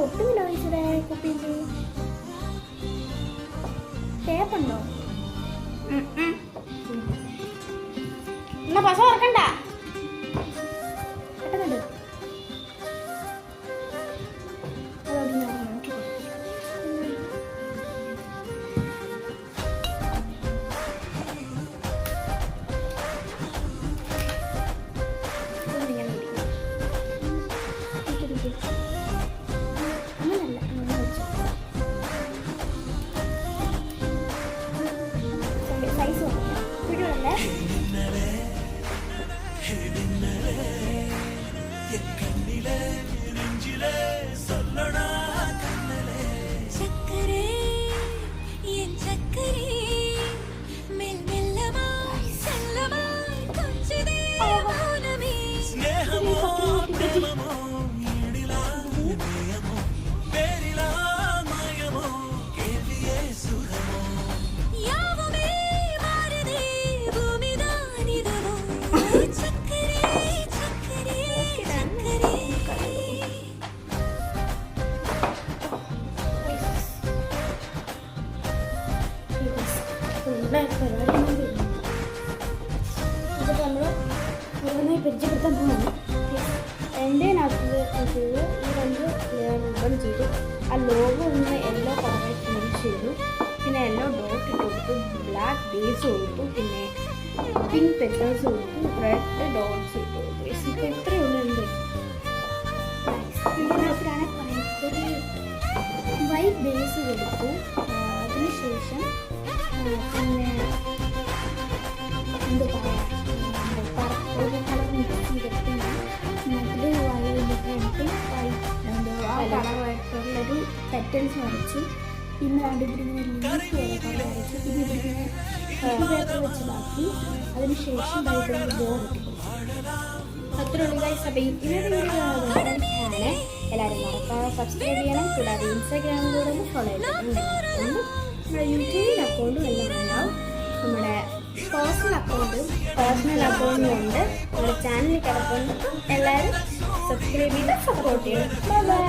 ഒട്ടുമില്ല വയസ്സേ കുപ്പിക്ക് ടേപ്പുണ്ടോ? എന്നാ പശ ഓർക്കണ്ട. പെട്ടെന്നുണ്ട്. പരിചയപ്പെടുത്താൻ പോകുന്നു. എൻ്റെ നാട്ടിൽ ഈ രണ്ട് റിബൺ ചെയ്തു. ആ ലോഗോ ഒന്ന് യെല്ലോ കളറായിട്ട് ഫിനിഷ് ചെയ്തു. പിന്നെ യെല്ലോ ഡോട്ട് ഇട്ട് കൊടുത്തു, ബ്ലാക്ക് ബേസ് കൊടുത്തു, പിന്നെ പിങ്ക് പെറ്റേഴ്സ് കൊടുത്തു, റെഡ് ഡോട്ട്സ് ഇട്ട് കൊടുത്തു. ഇപ്പോൾ ഇത്രയേ ഉള്ളൂ. എൻ്റെ ഇതിനകത്തിലാണ് ഒരു വൈ വൈറ്റ് ബേസ് കൊടുത്തു. അതിനുശേഷം പിന്നെ എന്ത് പറയാം, ഒരു കളർ മിക്സ് ചെയ്തിട്ട് അതിൽ വൈറ്റ് ആ കളറായിട്ടുള്ളൊരു പെറ്റൽസ് വരച്ചു. പിന്നെ അതിങ്ങനെ ലീഫ് പോലെ വരച്ചു. പിന്നെ ഇതിങ്ങനെ പേപ്പർ വെച്ച് ബാക്കി. അതിനുശേഷം ബൈബിളിൽ ബോ അത്ര ഉള്ളു ഗൈസ്. അപ്പോൾ ഇന്നത്തെ വീഡിയോ എല്ലാവരും മറക്കാതെ സബ്സ്ക്രൈബ് ചെയ്യണം. കൂടാതെ ഇൻസ്റ്റാഗ്രാമിലൂടെ ഒന്ന് ഫോളോ ചെയ്തിട്ടുണ്ട്. നമ്മുടെ യൂട്യൂബിൽ അക്കൗണ്ടും എല്ലാം ഉണ്ടാവും. നമ്മുടെ പേഴ്സണൽ അക്കൗണ്ടും ഉണ്ട്. നമ്മുടെ ചാനലിൽ കിടക്കുന്നു. എല്ലാവരും സബ്സ്ക്രൈബ് ചെയ്ത് സപ്പോർട്ട് ചെയ്യണം. ബൈ.